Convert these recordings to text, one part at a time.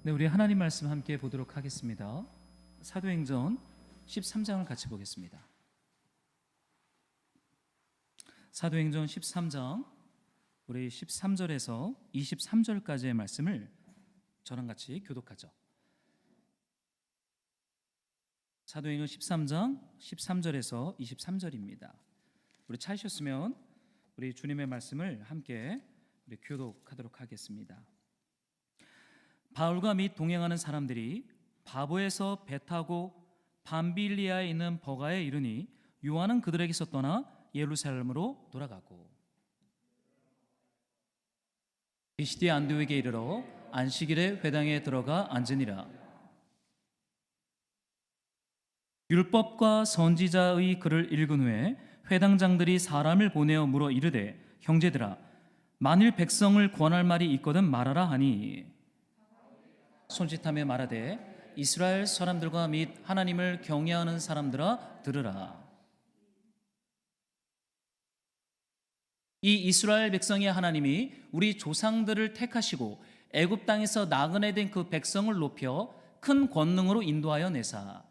네, 우리 하나님 말씀 함께 보도록 하겠습니다. 사도행전 13장을 같이 보겠습니다. 사도행전 13장 우리 13절에서 23절까지의 말씀을 저랑 같이 교독하죠. 사도행전 13장 13절에서 23절입니다. 우리 찾으셨으면 우리 주님의 말씀을 함께 우리 교독하도록 하겠습니다. 바울과 및 동행하는 사람들이 바보에서 배 타고 밤빌리아에 있는 버가에 이르니 요한은 그들에게서 떠나 예루살렘으로 돌아가고 비시디 안디옥에 이르러 안식일에 회당에 들어가 앉으니라. 율법과 선지자의 글을 읽은 후에 회당장들이 사람을 보내어 물어 이르되 형제들아 만일 백성을 권할 말이 있거든 말하라 하니 손짓하며 말하되 이스라엘 사람들과 및 하나님을 경외하는 사람들아 들으라. 이 이스라엘 백성의 하나님이 우리 조상들을 택하시고 애굽 땅에서 나그네 된 그 백성을 높여 큰 권능으로 인도하여 내사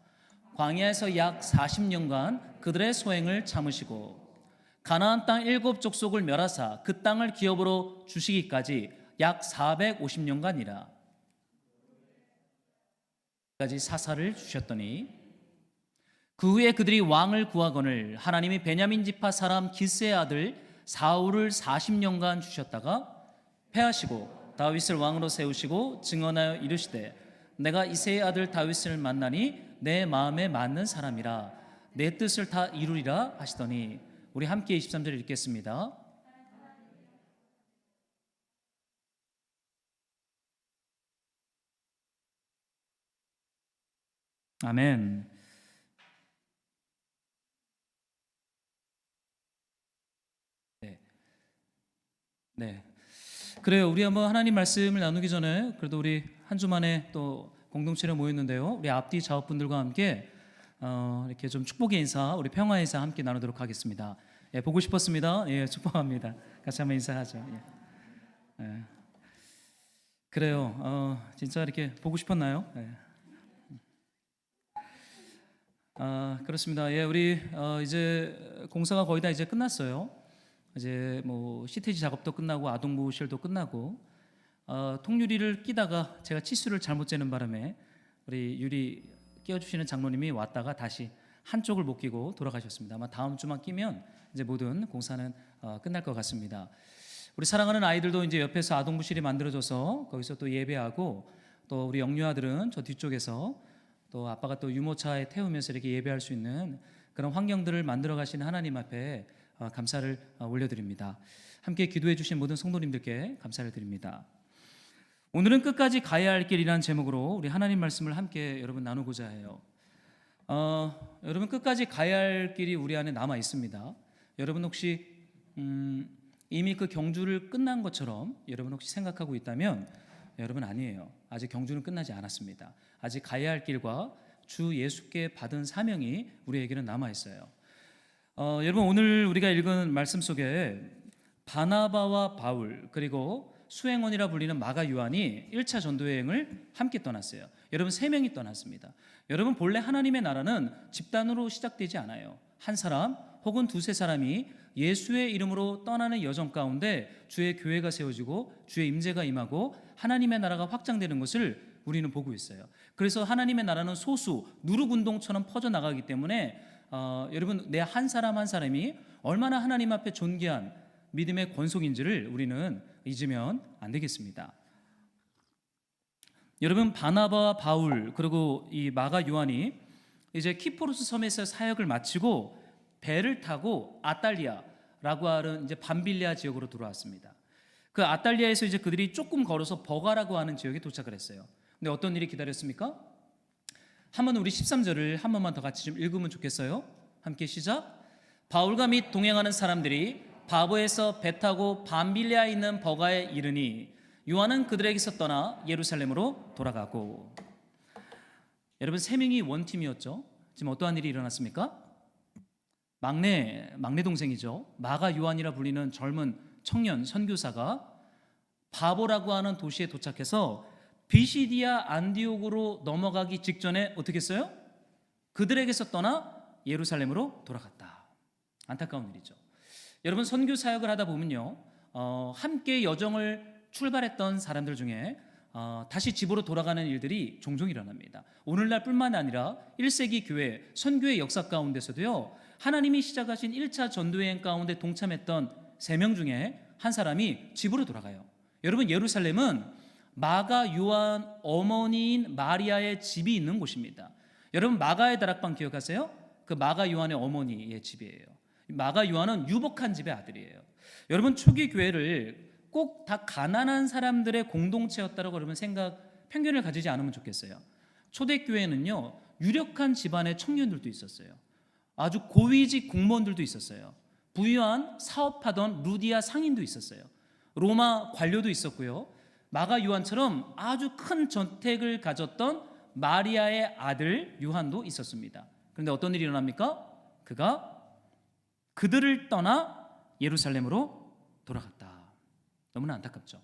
광야에서 약 40년간 그들의 소행을 참으시고 가나안 땅 7 족속을 멸하사 그 땅을 기업으로 주시기까지 약 450년간이라. 까지 사사를 주셨더니 그 후에 그들이 왕을 구하거늘 하나님이 베냐민 지파 사람 기스의 아들 사울을 40년간 주셨다가 패하시고 다윗을 왕으로 세우시고 증언하여 이르시되 내가 이새의 아들 다윗을 만나니 내 마음에 맞는 사람이라 내 뜻을 다 이루리라 하시더니 우리 함께 23절 읽겠습니다. 아멘. 네. 그래요. 우리 한번 하나님 말씀을 나누기 전에 그래도 우리 한 주 만에 또 공동체로 모였는데요. 우리 앞뒤 자업분들과 함께 이렇게 좀 축복의 인사, 우리 평화 인사 함께 나누도록 하겠습니다. 예, 보고 싶었습니다. 예, 축복합니다. 같이 한번 인사하죠. 예. 예. 그래요. 진짜 이렇게 보고 싶었나요? 예. 그렇습니다. 예, 우리 이제 공사가 거의 다 이제 끝났어요. 이제 뭐 시트지 작업도 끝나고 아동보호실도 끝나고 통유리를 끼다가 제가 치수를 잘못 재는 바람에 우리 유리 끼워주시는 장로님이 왔다가 다시 한쪽을 못 끼고 돌아가셨습니다. 아마 다음 주만 끼면 이제 모든 공사는 끝날 것 같습니다. 우리 사랑하는 아이들도 이제 옆에서 아동부실이 만들어져서 거기서 또 예배하고 또 우리 영유아들은 저 뒤쪽에서 또 아빠가 또 유모차에 태우면서 이렇게 예배할 수 있는 그런 환경들을 만들어 가시는 하나님 앞에 감사를 올려드립니다. 함께 기도해 주신 모든 성도님들께 감사를 드립니다. 오늘은 끝까지 가야 할 길이라는 제목으로 우리 하나님 말씀을 함께 여러분 나누고자 해요. 여러분 끝까지 가야 할 길이 우리 안에 남아 있습니다. 여러분 혹시 이미 그 경주를 끝난 것처럼 여러분 혹시 생각하고 있다면 여러분 아니에요. 아직 경주는 끝나지 않았습니다. 아직 가야 할 길과 주 예수께 받은 사명이 우리에게는 남아 있어요. 여러분 오늘 우리가 읽은 말씀 속에 바나바와 바울 그리고 수행원이라 불리는 마가 요한이 1차 전도 여행을 함께 떠났어요. 여러분 3명이 떠났습니다. 여러분 본래 하나님의 나라는 집단으로 시작되지 않아요. 한 사람 혹은 두세 사람이 예수의 이름으로 떠나는 여정 가운데 주의 교회가 세워지고 주의 임재가 임하고 하나님의 나라가 확장되는 것을 우리는 보고 있어요. 그래서 하나님의 나라는 소수 누룩운동처럼 퍼져나가기 때문에 여러분 내 한 사람 한 사람이 얼마나 하나님 앞에 존귀한 믿음의 권속인지를 우리는 잊으면 안 되겠습니다. 여러분 바나바와 바울 그리고 이 마가 요한이 이제 키프로스 섬에서 사역을 마치고 배를 타고 아탈리아라고 하는 이제 밤빌리아 지역으로 들어왔습니다. 그 아탈리아에서 이제 그들이 조금 걸어서 버가라고 하는 지역에 도착을 했어요. 근데 어떤 일이 기다렸습니까? 한번 우리 13절을 한 번만 더 같이 좀 읽으면 좋겠어요. 함께 시작. 바울과 및 동행하는 사람들이 바보에서 배 타고 밤빌리아에 있는 버가에 이르니 요한은 그들에게서 떠나 예루살렘으로 돌아가고. 여러분 3명이 원팀이었죠. 지금 어떠한 일이 일어났습니까? 막내 동생이죠. 마가 요한이라 불리는 젊은 청년 선교사가 바보라고 하는 도시에 도착해서 비시디아 안디옥으로 넘어가기 직전에 어떻게 했어요? 그들에게서 떠나 예루살렘으로 돌아갔다. 안타까운 일이죠. 여러분, 선교 사역을 하다 보면요, 함께 여정을 출발했던 사람들 중에 다시 집으로 돌아가는 일들이 종종 일어납니다. 오늘날뿐만 아니라 1세기 교회 선교의 역사 가운데서도요, 하나님이 시작하신 1차 전도여행 가운데 동참했던 3명 중에 한 사람이 집으로 돌아가요. 여러분, 예루살렘은 마가 요한 어머니인 마리아의 집이 있는 곳입니다. 여러분, 마가의 다락방 기억하세요? 그 마가 요한의 어머니의 집이에요. 마가 요한은 유복한 집의 아들이에요. 여러분, 초기 교회를 꼭 다 가난한 사람들의 공동체였다라고 여러분 편견을 가지지 않으면 좋겠어요. 초대교회는요, 유력한 집안의 청년들도 있었어요. 아주 고위직 공무원들도 있었어요. 부유한 사업하던 루디아 상인도 있었어요. 로마 관료도 있었고요. 마가 요한처럼 아주 큰 전택을 가졌던 마리아의 아들 요한도 있었습니다. 그런데 어떤 일이 일어납니까? 그가 그들을 떠나 예루살렘으로 돌아갔다. 너무나 안타깝죠.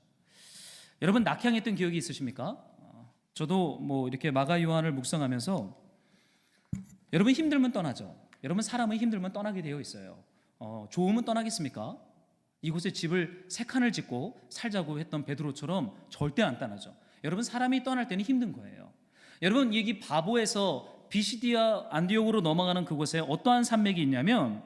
여러분, 낙향했던 기억이 있으십니까? 저도 뭐 이렇게 마가 요한을 묵상하면서 여러분, 힘들면 떠나죠. 여러분, 사람은 힘들면 떠나게 되어 있어요. 좋으면 떠나겠습니까? 이곳에 집을 3칸을 짓고 살자고 했던 베드로처럼 절대 안 떠나죠. 여러분, 사람이 떠날 때는 힘든 거예요. 여러분, 여기 바보에서 비시디아 안디옥으로 넘어가는 그곳에 어떠한 산맥이 있냐면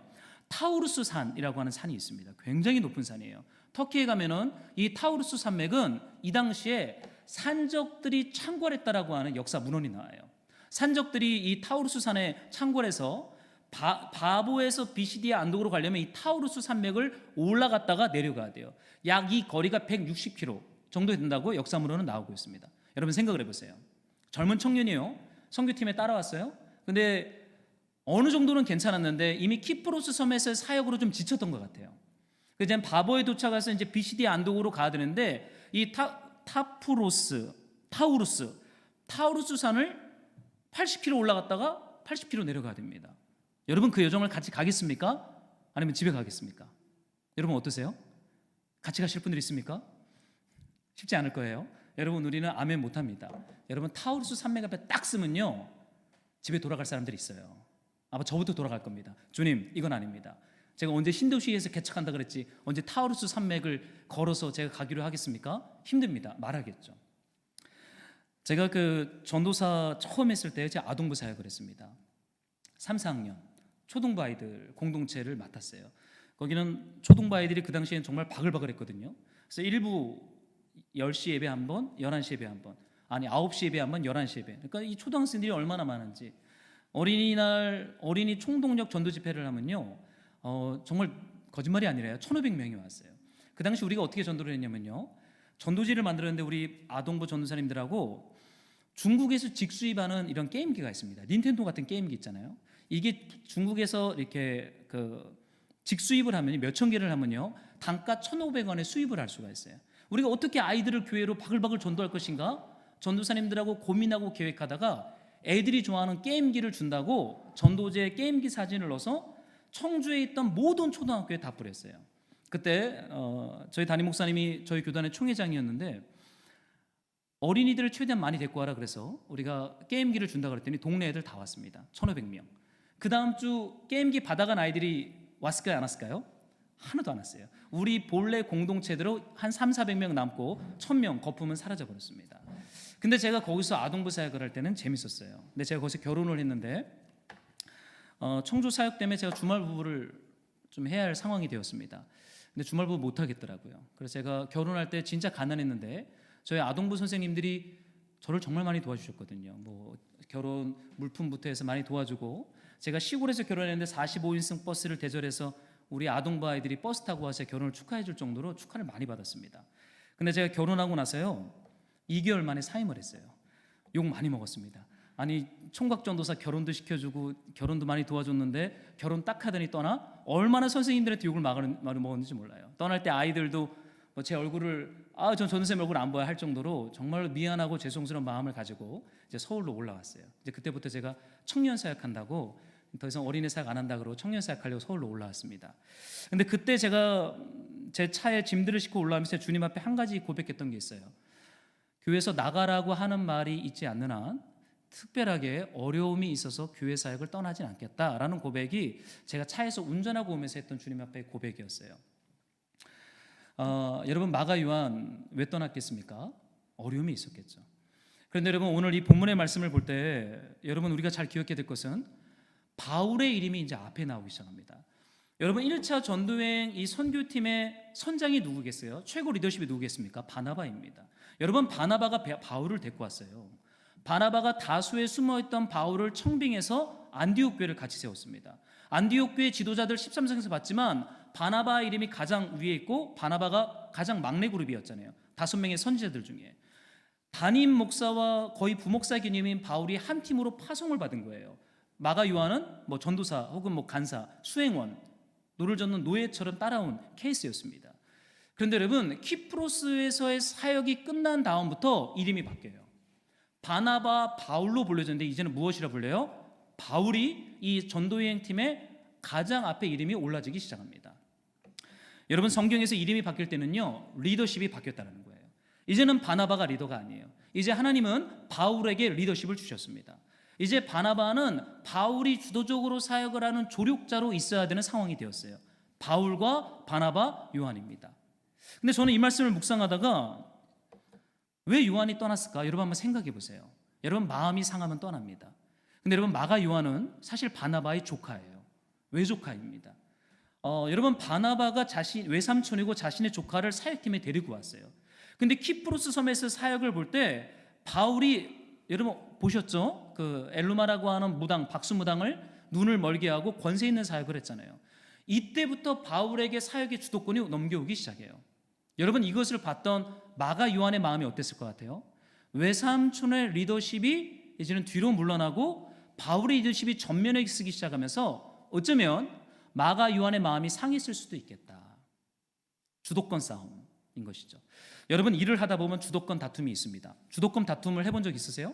타우루스 산이라고 하는 산이 있습니다. 굉장히 높은 산이에요. 터키에 가면은 이 타우루스 산맥은 이 당시에 산적들이 창궐했다라고 하는 역사 문헌이 나와요. 산적들이 이 타우루스 산에 창궐해서 바보에서 비시디아 안독으로 가려면 이 타우루스 산맥을 올라갔다가 내려가야 돼요. 약 이 거리가 160km 정도 된다고 역사 문헌은 나오고 있습니다. 여러분, 생각을 해보세요. 젊은 청년이요, 선교팀에 따라왔어요. 근데 어느 정도는 괜찮았는데 이미 키프로스 섬에서 사역으로 좀 지쳤던 것 같아요. 그래서 바보에 도착해서 이제 비시디아 안독으로 가야 되는데 이 타우루스 산을 80km 올라갔다가 80km 내려가야 됩니다. 여러분, 그 여정을 같이 가겠습니까? 아니면 집에 가겠습니까? 여러분, 어떠세요? 같이 가실 분들 있습니까? 쉽지 않을 거예요. 여러분, 우리는 아멘 못합니다. 여러분, 타우루스 산맥 앞에 딱 쓰면요, 집에 돌아갈 사람들이 있어요. 아마 저부터 돌아갈 겁니다. 주님, 이건 아닙니다. 제가 언제 신도시에서 개척한다 그랬지 언제 타우루스 산맥을 걸어서 제가 가기로 하겠습니까? 힘듭니다. 말하겠죠. 제가 그 전도사 처음 했을 때 제 아동부 사역을 했습니다. 3, 4학년 초등부 아이들 공동체를 맡았어요. 거기는 초등부 아이들이 그 당시에는 정말 바글바글했거든요. 그래서 일부 10시 예배 한 번, 11시 예배 한 번, 아니 9시 예배 한 번, 11시 예배. 그러니까 이 초등학생들이 얼마나 많은지. 어린이날 어린이 총동력 전도 집회를 하면요, 정말 거짓말이 아니라요, 1,500명이 왔어요. 그 당시 우리가 어떻게 전도를 했냐면요, 전도지를 만들었는데 우리 아동부 전도사님들하고 중국에서 직수입하는 이런 게임기가 있습니다. 닌텐도 같은 게임기 있잖아요. 이게 중국에서 이렇게 그 직수입을 하면 몇천 개를 하면요, 단가 1,500원에 수입을 할 수가 있어요. 우리가 어떻게 아이들을 교회로 바글바글 전도할 것인가 전도사님들하고 고민하고 계획하다가 애들이 좋아하는 게임기를 준다고 전도제 게임기 사진을 넣어서 청주에 있던 모든 초등학교에 다 뿌렸어요. 그때 저희 담임 목사님이 저희 교단의 총회장이었는데 어린이들을 최대한 많이 데리고 와라 그래서 우리가 게임기를 준다 그랬더니 동네 애들 다 왔습니다. 1,500명. 그 다음 주 게임기 받아간 아이들이 왔을까요, 안 왔을까요? 하나도 안 왔어요. 우리 본래 공동체대로 한 3, 400명 남고 1,000명 거품은 사라져 버렸습니다. 근데 제가 거기서 아동부 사역을 할 때는 재밌었어요. 근데 제가 거기서 결혼을 했는데 청주 사역 때문에 제가 주말 부부를 좀 해야 할 상황이 되었습니다. 근데 주말 부부 못 하겠더라고요. 그래서 제가 결혼할 때 진짜 가난했는데 저희 아동부 선생님들이 저를 정말 많이 도와주셨거든요. 뭐 결혼 물품부터 해서 많이 도와주고, 제가 시골에서 결혼했는데 45인승 버스를 대절해서 우리 아동부 아이들이 버스 타고 와서 결혼을 축하해 줄 정도로 축하를 많이 받았습니다. 근데 제가 결혼하고 나서요 2개월 만에 사임을 했어요. 욕 많이 먹었습니다. 아니, 총각전도사 결혼도 시켜주고 결혼도 많이 도와줬는데 결혼 딱 하더니 떠나? 얼마나 선생님들한테 욕을 많이 먹었는지 몰라요. 떠날 때 아이들도 제 얼굴을 전 전도사님 얼굴 안 보여 할 정도로 정말로 미안하고 죄송스러운 마음을 가지고 이제 서울로 올라왔어요. 이제 그때부터 제가 청년 사역한다고 더 이상 어린애 사역 안 한다 그러고 청년 사역하려고 서울로 올라왔습니다. 근데 그때 제가 제 차에 짐들을 싣고 올라오면서 주님 앞에 한 가지 고백했던 게 있어요. 교회에서 나가라고 하는 말이 있지 않는 한 특별하게 어려움이 있어서 교회 사역을 떠나진 않겠다라는 고백이 제가 차에서 운전하고 오면서 했던 주님 앞에 고백이었어요. 여러분, 마가 요한 왜 떠났겠습니까? 어려움이 있었겠죠. 그런데 여러분, 오늘 이 본문의 말씀을 볼 때 여러분 우리가 잘 기억해야 될 것은 바울의 이름이 이제 앞에 나오기 시작합니다. 여러분, 1차 전도여행 이 선교팀의 선장이 누구겠어요? 최고 리더십이 누구겠습니까? 바나바입니다. 여러분, 바나바가 바울을 데리고 왔어요. 바나바가 다수에 숨어있던 바울을 청빙해서 안디옥 교회를 같이 세웠습니다. 안디옥 교회 지도자들 13성에서 봤지만 바나바 이름이 가장 위에 있고 바나바가 가장 막내 그룹이었잖아요. 5명의 선지자들 중에 담임 목사와 거의 부목사 개념인 바울이 한 팀으로 파송을 받은 거예요. 마가 요한은 뭐 전도사 혹은 뭐 간사, 수행원, 노를 젓는 노예처럼 따라온 케이스였습니다. 그런데 여러분, 키프로스에서의 사역이 끝난 다음부터 이름이 바뀌어요. 바나바, 바울로 불려졌는데 이제는 무엇이라 불려요? 바울이 이 전도여행 팀의 가장 앞에 이름이 올라지기 시작합니다. 여러분, 성경에서 이름이 바뀔 때는요, 리더십이 바뀌었다는 거예요. 이제는 바나바가 리더가 아니에요. 이제 하나님은 바울에게 리더십을 주셨습니다. 이제 바나바는 바울이 주도적으로 사역을 하는 조력자로 있어야 되는 상황이 되었어요. 바울과 바나바, 요한입니다. 근데 저는 이 말씀을 묵상하다가 왜 요한이 떠났을까? 여러분 한번 생각해 보세요. 여러분, 마음이 상하면 떠납니다. 근데 여러분, 마가 요한은 사실 바나바의 조카예요. 외조카입니다. 여러분, 바나바가 외삼촌이고 자신의 조카를 사역팀에 데리고 왔어요. 근데 키프로스 섬에서 사역을 볼 때 바울이, 여러분 보셨죠? 그 엘루마라고 하는 무당, 박수무당을 눈을 멀게 하고 권세 있는 사역을 했잖아요. 이때부터 바울에게 사역의 주도권이 넘겨오기 시작해요. 여러분, 이것을 봤던 마가 요한의 마음이 어땠을 것 같아요? 외삼촌의 리더십이 이제는 뒤로 물러나고 바울의 리더십이 전면에 쓰기 시작하면서 어쩌면 마가 요한의 마음이 상했을 수도 있겠다. 주도권 싸움인 것이죠. 여러분, 일을 하다 보면 주도권 다툼이 있습니다. 주도권 다툼을 해본 적 있으세요?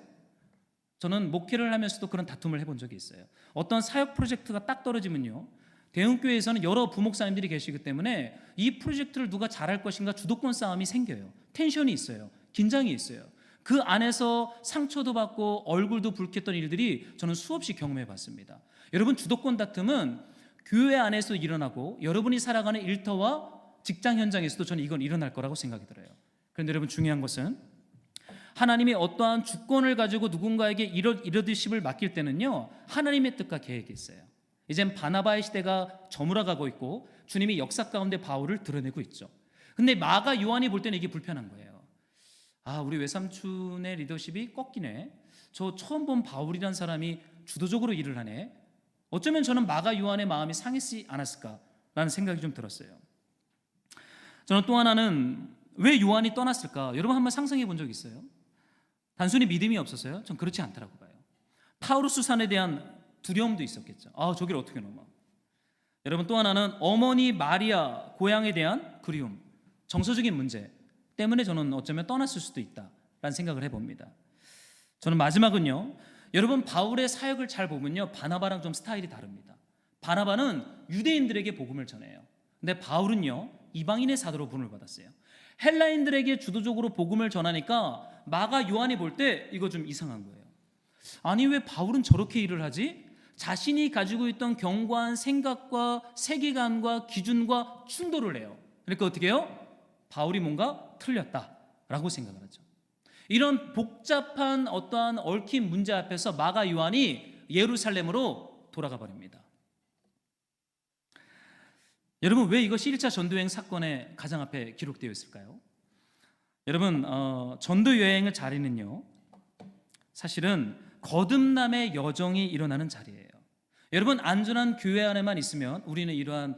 저는 목회를 하면서도 그런 다툼을 해본 적이 있어요. 어떤 사역 프로젝트가 딱 떨어지면요, 대형교회에서는 여러 부목사님들이 계시기 때문에 이 프로젝트를 누가 잘할 것인가 주도권 싸움이 생겨요. 텐션이 있어요. 긴장이 있어요. 그 안에서 상처도 받고 얼굴도 붉혔던 일들이 저는 수없이 경험해 봤습니다. 여러분, 주도권 다툼은 교회 안에서 일어나고 여러분이 살아가는 일터와 직장 현장에서도 저는 이건 일어날 거라고 생각이 들어요. 그런데 여러분, 중요한 것은 하나님이 어떠한 주권을 가지고 누군가에게 리더십을 맡길 때는요, 하나님의 뜻과 계획이 있어요. 이젠 바나바의 시대가 저물어가고 있고 주님이 역사 가운데 바울을 드러내고 있죠. 근데 마가 요한이 볼 때는 이게 불편한 거예요. 우리 외삼촌의 리더십이 꺾이네. 저 처음 본 바울이란 사람이 주도적으로 일을 하네. 어쩌면 저는 마가 요한의 마음이 상했지 않았을까라는 생각이 좀 들었어요. 저는 또 하나는 왜 요한이 떠났을까? 여러분 한번 상상해 본 적 있어요? 단순히 믿음이 없어서요? 전 그렇지 않다라고 봐요. 타우루스 산에 대한 두려움도 있었겠죠. 저길 어떻게 넘어? 여러분, 또 하나는 어머니 마리아 고향에 대한 그리움, 정서적인 문제 때문에 저는 어쩌면 떠났을 수도 있다라는 생각을 해봅니다. 저는 마지막은요, 여러분, 바울의 사역을 잘 보면요, 바나바랑 좀 스타일이 다릅니다. 바나바는 유대인들에게 복음을 전해요. 근데 바울은요, 이방인의 사도로 부름을 받았어요. 헬라인들에게 주도적으로 복음을 전하니까 마가 요한이 볼 때 이거 좀 이상한 거예요. 아니, 왜 바울은 저렇게 일을 하지? 자신이 가지고 있던 견고한 생각과 세계관과 기준과 충돌을 해요. 그러니까 어떻게 해요? 바울이 뭔가 틀렸다라고 생각을 하죠. 이런 복잡한 어떠한 얽힌 문제 앞에서 마가 요한이 예루살렘으로 돌아가 버립니다. 여러분, 왜 이것이 1차 전도여행 사건의 가장 앞에 기록되어 있을까요? 여러분, 전도여행의 자리는요, 사실은 거듭남의 여정이 일어나는 자리예요. 여러분, 안전한 교회 안에만 있으면 우리는 이러한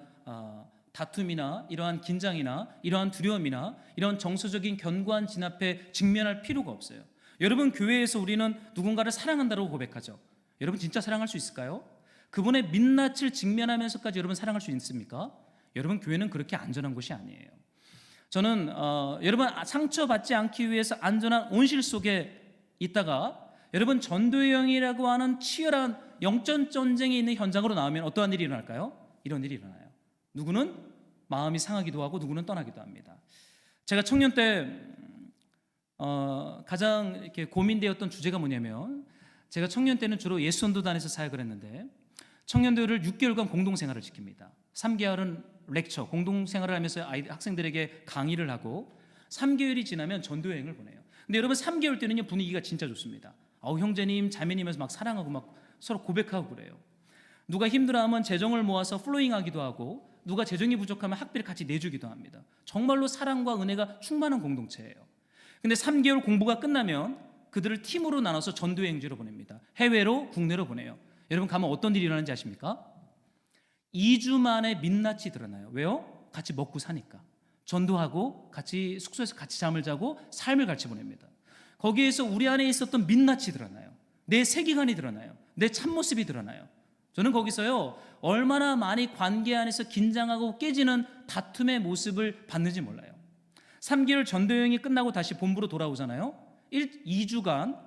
다툼이나 이러한 긴장이나 이러한 두려움이나 이런 정서적인 견고한 진압에 직면할 필요가 없어요. 여러분, 교회에서 우리는 누군가를 사랑한다고 고백하죠. 여러분, 진짜 사랑할 수 있을까요? 그분의 민낯을 직면하면서까지 여러분 사랑할 수 있습니까? 여러분, 교회는 그렇게 안전한 곳이 아니에요. 저는 여러분 상처받지 않기 위해서 안전한 온실 속에 있다가 여러분 전도여행이라고 하는 치열한 영적 전쟁에 있는 현장으로 나오면 어떠한 일이 일어날까요? 이런 일이 일어나요. 누구는 마음이 상하기도 하고 누구는 떠나기도 합니다. 제가 청년 때 가장 이렇게 고민되었던 주제가 뭐냐면, 제가 청년 때는 주로 예수전도단에서 사역을 했는데 청년들을 6개월간 공동생활을 시킵니다. 3개월은 렉처, 공동생활을 하면서 학생들에게 강의를 하고 3개월이 지나면 전도여행을 보내요. 근데 여러분 3개월 때는요 분위기가 진짜 좋습니다. 형제님, 자매님에서 막 사랑하고 막 서로 고백하고 그래요. 누가 힘들어하면 재정을 모아서 플로잉하기도 하고, 누가 재정이 부족하면 학비를 같이 내주기도 합니다. 정말로 사랑과 은혜가 충만한 공동체예요. 근데 3개월 공부가 끝나면 그들을 팀으로 나눠서 전도여행지로 보냅니다. 해외로, 국내로 보내요. 여러분 가면 어떤 일이 일어나는지 아십니까? 2주 만에 민낯이 드러나요. 왜요? 같이 먹고 사니까. 전도하고 같이 숙소에서 같이 잠을 자고 삶을 같이 보냅니다. 거기에서 우리 안에 있었던 민낯이 드러나요. 내 세계관이 드러나요. 내 참모습이 드러나요. 저는 거기서요 얼마나 많이 관계 안에서 긴장하고 깨지는 다툼의 모습을 봤는지 몰라요. 3개월 전도여행이 끝나고 다시 본부로 돌아오잖아요. 2주간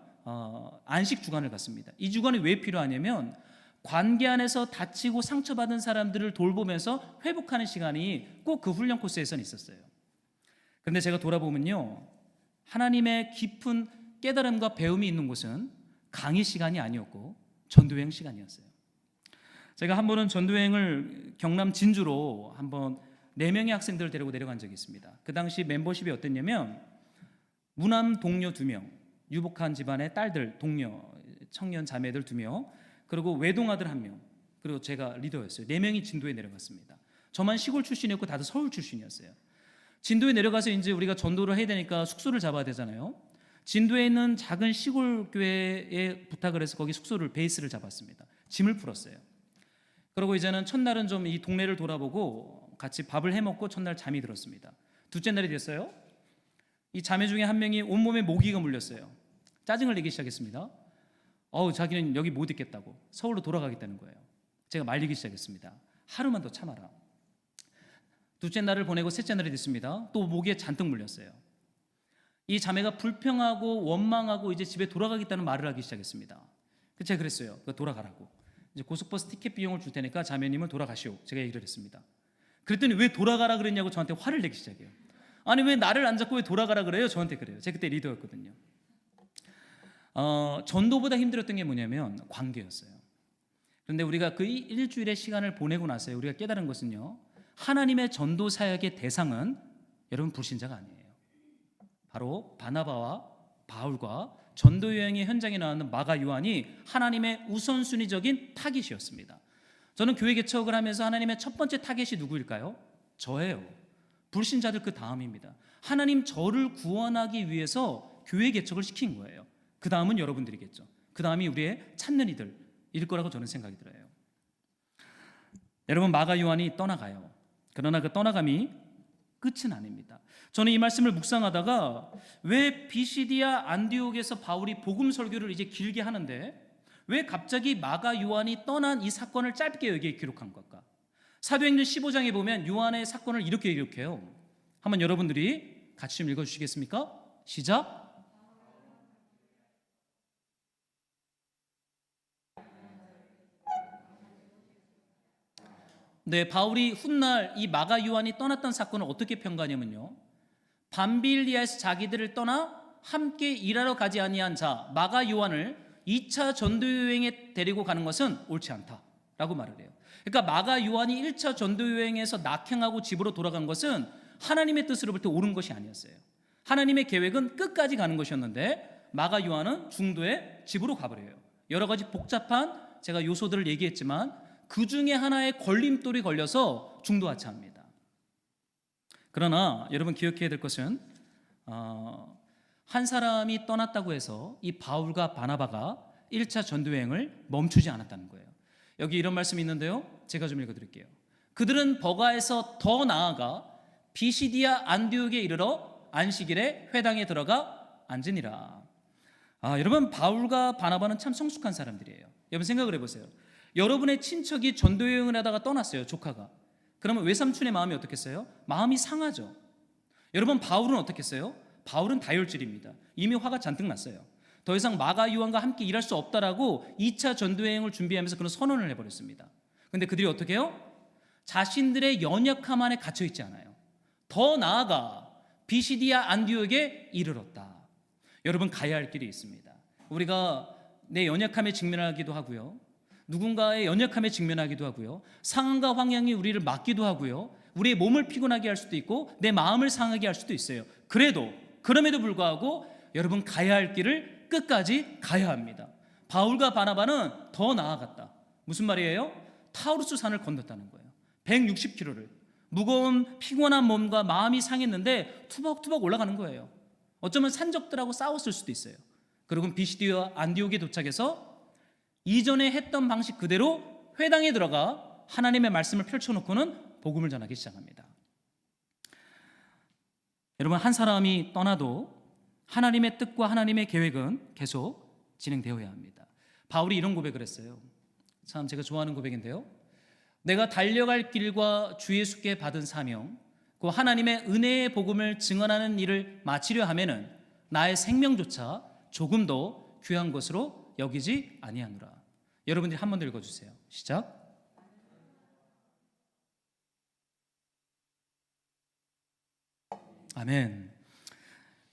안식 주간을 갖습니다. 이 주간이 왜 필요하냐면 관계 안에서 다치고 상처받은 사람들을 돌보면서 회복하는 시간이 꼭 그 훈련 코스에서는 있었어요. 그런데 제가 돌아보면요 하나님의 깊은 깨달음과 배움이 있는 곳은 강의 시간이 아니었고 전도여행 시간이었어요. 제가 한 번은 전도여행을 경남 진주로 한번 4명의 학생들을 데리고 내려간 적이 있습니다. 그 당시 멤버십이 어땠냐면 무남 동료 2명, 유복한 집안의 딸들, 동료, 청년 자매들 2명, 그리고 외동아들 1명, 그리고 제가 리더였어요. 4명이 진도에 내려갔습니다. 저만 시골 출신이었고 다들 서울 출신이었어요. 진도에 내려가서 이제 우리가 전도를 해야 되니까 숙소를 잡아야 되잖아요. 진도에 있는 작은 시골 교회에 부탁을 해서 거기 숙소를 베이스를 잡았습니다. 짐을 풀었어요. 그리고 이제는 첫날은 좀 이 동네를 돌아보고 같이 밥을 해 먹고 첫날 잠이 들었습니다. 둘째 날이 됐어요. 이 자매 중에 한 명이 온몸에 모기가 물렸어요. 짜증을 내기 시작했습니다. 자기는 여기 못 있겠다고 서울로 돌아가겠다는 거예요. 제가 말리기 시작했습니다. 하루만 더 참아라. 둘째 날을 보내고 셋째 날이 됐습니다. 또 모기에 잔뜩 물렸어요. 이 자매가 불평하고 원망하고 이제 집에 돌아가겠다는 말을 하기 시작했습니다. 제가 그랬어요. 돌아가라고. 이제 고속버스 티켓 비용을 줄 테니까 자매님을 돌아가시오. 제가 얘기를 했습니다. 그랬더니 왜 돌아가라 그랬냐고 저한테 화를 내기 시작해요. 아니 왜 나를 안 잡고 왜 돌아가라 그래요? 저한테 그래요. 제가 그때 리더였거든요. 전도보다 힘들었던 게 뭐냐면 관계였어요. 그런데 우리가 그 일주일의 시간을 보내고 나서요 우리가 깨달은 것은요 하나님의 전도 사역의 대상은 여러분 불신자가 아니에요. 바로 바나바와 바울과 전도 여행의 현장에 나왔는 마가 요한이 하나님의 우선순위적인 타깃이었습니다. 저는 교회 개척을 하면서 하나님의 첫 번째 타깃이 누구일까요? 저예요. 불신자들 그 다음입니다. 하나님 저를 구원하기 위해서 교회 개척을 시킨 거예요. 그 다음은 여러분들이겠죠. 그 다음이 우리의 찾는 이들일 거라고 저는 생각이 들어요. 여러분 마가 요한이 떠나가요. 그러나 그 떠나감이 끝은 아닙니다. 저는 이 말씀을 묵상하다가 왜 비시디아 안디옥에서 바울이 복음 설교를 이제 길게 하는데 왜 갑자기 마가 요한이 떠난 이 사건을 짧게 여기에 기록한 걸까? 사도행전 15장에 보면 요한의 사건을 이렇게 기록해요. 한번 여러분들이 같이 좀 읽어주시겠습니까? 시작. 네, 바울이 훗날 이 마가 요한이 떠났던 사건을 어떻게 평가하냐면요. 밤빌리아에서 자기들을 떠나 함께 일하러 가지 아니한 자 마가 요한을 2차 전도여행에 데리고 가는 것은 옳지 않다라고 말을 해요. 그러니까 마가 요한이 1차 전도여행에서 낙행하고 집으로 돌아간 것은 하나님의 뜻으로 볼 때 옳은 것이 아니었어요. 하나님의 계획은 끝까지 가는 것이었는데 마가 요한은 중도에 집으로 가버려요. 여러 가지 복잡한 제가 요소들을 얘기했지만 그 중에 하나의 걸림돌이 걸려서 중도 하차합니다. 그러나 여러분 기억해야 될 것은 한 사람이 떠났다고 해서 이 바울과 바나바가 1차 전도여행을 멈추지 않았다는 거예요. 여기 이런 말씀이 있는데요. 제가 좀 읽어드릴게요. 그들은 버가에서 더 나아가 비시디아 안디옥에 이르러 안식일에 회당에 들어가 앉으니라. 여러분 바울과 바나바는 참 성숙한 사람들이에요. 여러분 생각을 해보세요. 여러분의 친척이 전도여행을 하다가 떠났어요. 조카가. 그러면 외삼촌의 마음이 어떻겠어요? 마음이 상하죠. 여러분 바울은 어떻겠어요? 바울은 다혈질입니다. 이미 화가 잔뜩 났어요. 더 이상 마가 요한과 함께 일할 수 없다라고 2차 전도여행을 준비하면서 그런 선언을 해버렸습니다. 그런데 그들이 어떻게 해요? 자신들의 연약함 안에 갇혀있지 않아요. 더 나아가 비시디아 안디옥에 이르렀다. 여러분, 가야 할 길이 있습니다. 우리가 내 연약함에 직면하기도 하고요, 누군가의 연약함에 직면하기도 하고요, 상황과 환경이 우리를 막기도 하고요, 우리의 몸을 피곤하게 할 수도 있고 내 마음을 상하게 할 수도 있어요. 그럼에도 불구하고 여러분, 가야 할 길을 끝까지 가야 합니다. 바울과 바나바는 더 나아갔다. 무슨 말이에요? 타우루스 산을 건넜다는 거예요. 160km를 무거운 피곤한 몸과 마음이 상했는데 투벅투벅 올라가는 거예요. 어쩌면 산적들하고 싸웠을 수도 있어요. 그리고 비시디와 안디옥에 도착해서 이전에 했던 방식 그대로 회당에 들어가 하나님의 말씀을 펼쳐놓고는 복음을 전하기 시작합니다. 여러분, 한 사람이 떠나도 하나님의 뜻과 하나님의 계획은 계속 진행되어야 합니다. 바울이 이런 고백을 했어요. 참 제가 좋아하는 고백인데요. 내가 달려갈 길과 주 예수께 받은 사명, 그 하나님의 은혜의 복음을 증언하는 일을 마치려 하면은 나의 생명조차 조금도 귀한 것으로 여기지 아니하노라. 여러분들이 한 번 더 읽어주세요. 시작. 아멘.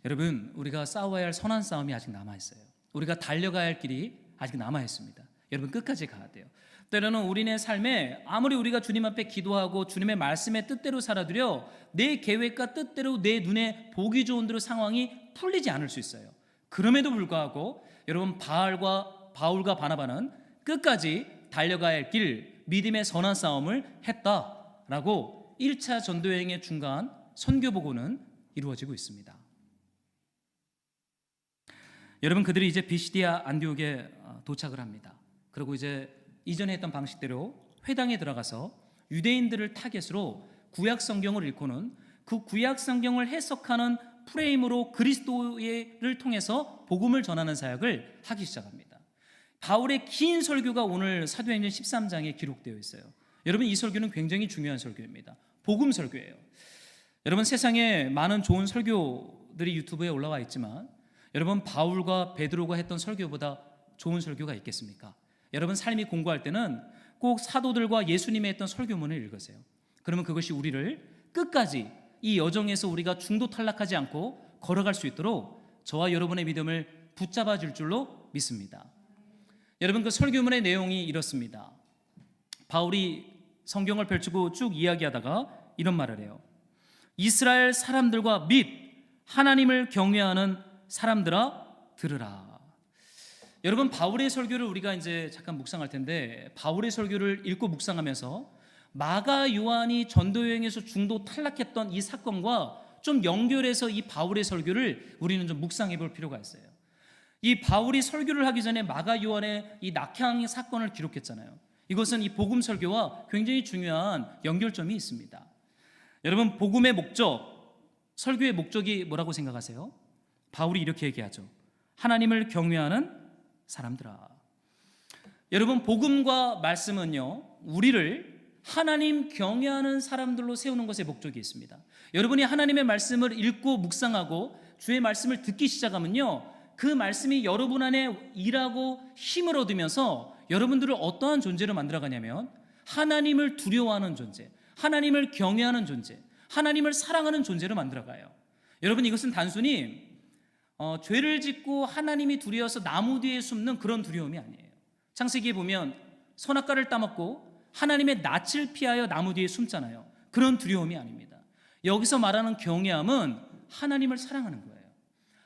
여러분, 우리가 싸워야 할 선한 싸움이 아직 남아있어요. 우리가 달려가야 할 길이 아직 남아있습니다. 여러분, 끝까지 가야 돼요. 때로는 우리네 삶에 아무리 우리가 주님 앞에 기도하고 주님의 말씀의 뜻대로 살아들여 내 계획과 뜻대로 내 눈에 보기 좋은 대로 상황이 풀리지 않을 수 있어요. 그럼에도 불구하고 여러분, 바울과 바나바는 끝까지 달려가야 할 길, 믿음의 선한 싸움을 했다라고 1차 전도여행의 중간 선교보고는 이루어지고 있습니다. 여러분, 그들이 이제 비시디아 안디옥에 도착을 합니다. 그리고 이제 이전에 했던 방식대로 회당에 들어가서 유대인들을 타겟으로 구약 성경을 읽고는 그 구약 성경을 해석하는 프레임으로 그리스도를 통해서 복음을 전하는 사역을 하기 시작합니다. 바울의 긴 설교가 오늘 사도행전 13장에 기록되어 있어요. 여러분, 이 설교는 굉장히 중요한 설교입니다. 복음 설교예요. 여러분, 세상에 많은 좋은 설교들이 유튜브에 올라와 있지만 여러분, 바울과 베드로가 했던 설교보다 좋은 설교가 있겠습니까? 여러분, 삶이 공부할 때는 꼭 사도들과 예수님이 했던 설교문을 읽으세요. 그러면 그것이 우리를 끝까지 이 여정에서 우리가 중도 탈락하지 않고 걸어갈 수 있도록 저와 여러분의 믿음을 붙잡아 줄 줄로 믿습니다. 여러분, 그 설교문의 내용이 이렇습니다. 바울이 성경을 펼치고 쭉 이야기하다가 이런 말을 해요. 이스라엘 사람들과 및 하나님을 경외하는 사람들아 들으라. 여러분, 바울의 설교를 우리가 이제 잠깐 묵상할 텐데, 바울의 설교를 읽고 묵상하면서 마가 요한이 전도여행에서 중도 탈락했던 이 사건과 좀 연결해서 이 바울의 설교를 우리는 좀 묵상해 볼 필요가 있어요. 이 바울이 설교를 하기 전에 마가 요한의 이 낙향 사건을 기록했잖아요. 이것은 이 복음 설교와 굉장히 중요한 연결점이 있습니다. 여러분, 복음의 목적, 설교의 목적이 뭐라고 생각하세요? 바울이 이렇게 얘기하죠. 하나님을 경외하는 사람들아. 여러분, 복음과 말씀은요, 우리를 하나님 경외하는 사람들로 세우는 것에 목적이 있습니다. 여러분이 하나님의 말씀을 읽고 묵상하고 주의 말씀을 듣기 시작하면요, 그 말씀이 여러분 안에 일하고 힘을 얻으면서 여러분들을 어떠한 존재로 만들어가냐면 하나님을 두려워하는 존재, 하나님을 경외하는 존재, 하나님을 사랑하는 존재로 만들어가요. 여러분, 이것은 단순히 죄를 짓고 하나님이 두려워서 나무 뒤에 숨는 그런 두려움이 아니에요. 창세기에 보면 선악과를 따먹고 하나님의 낯을 피하여 나무 뒤에 숨잖아요. 그런 두려움이 아닙니다. 여기서 말하는 경외함은 하나님을 사랑하는 거예요.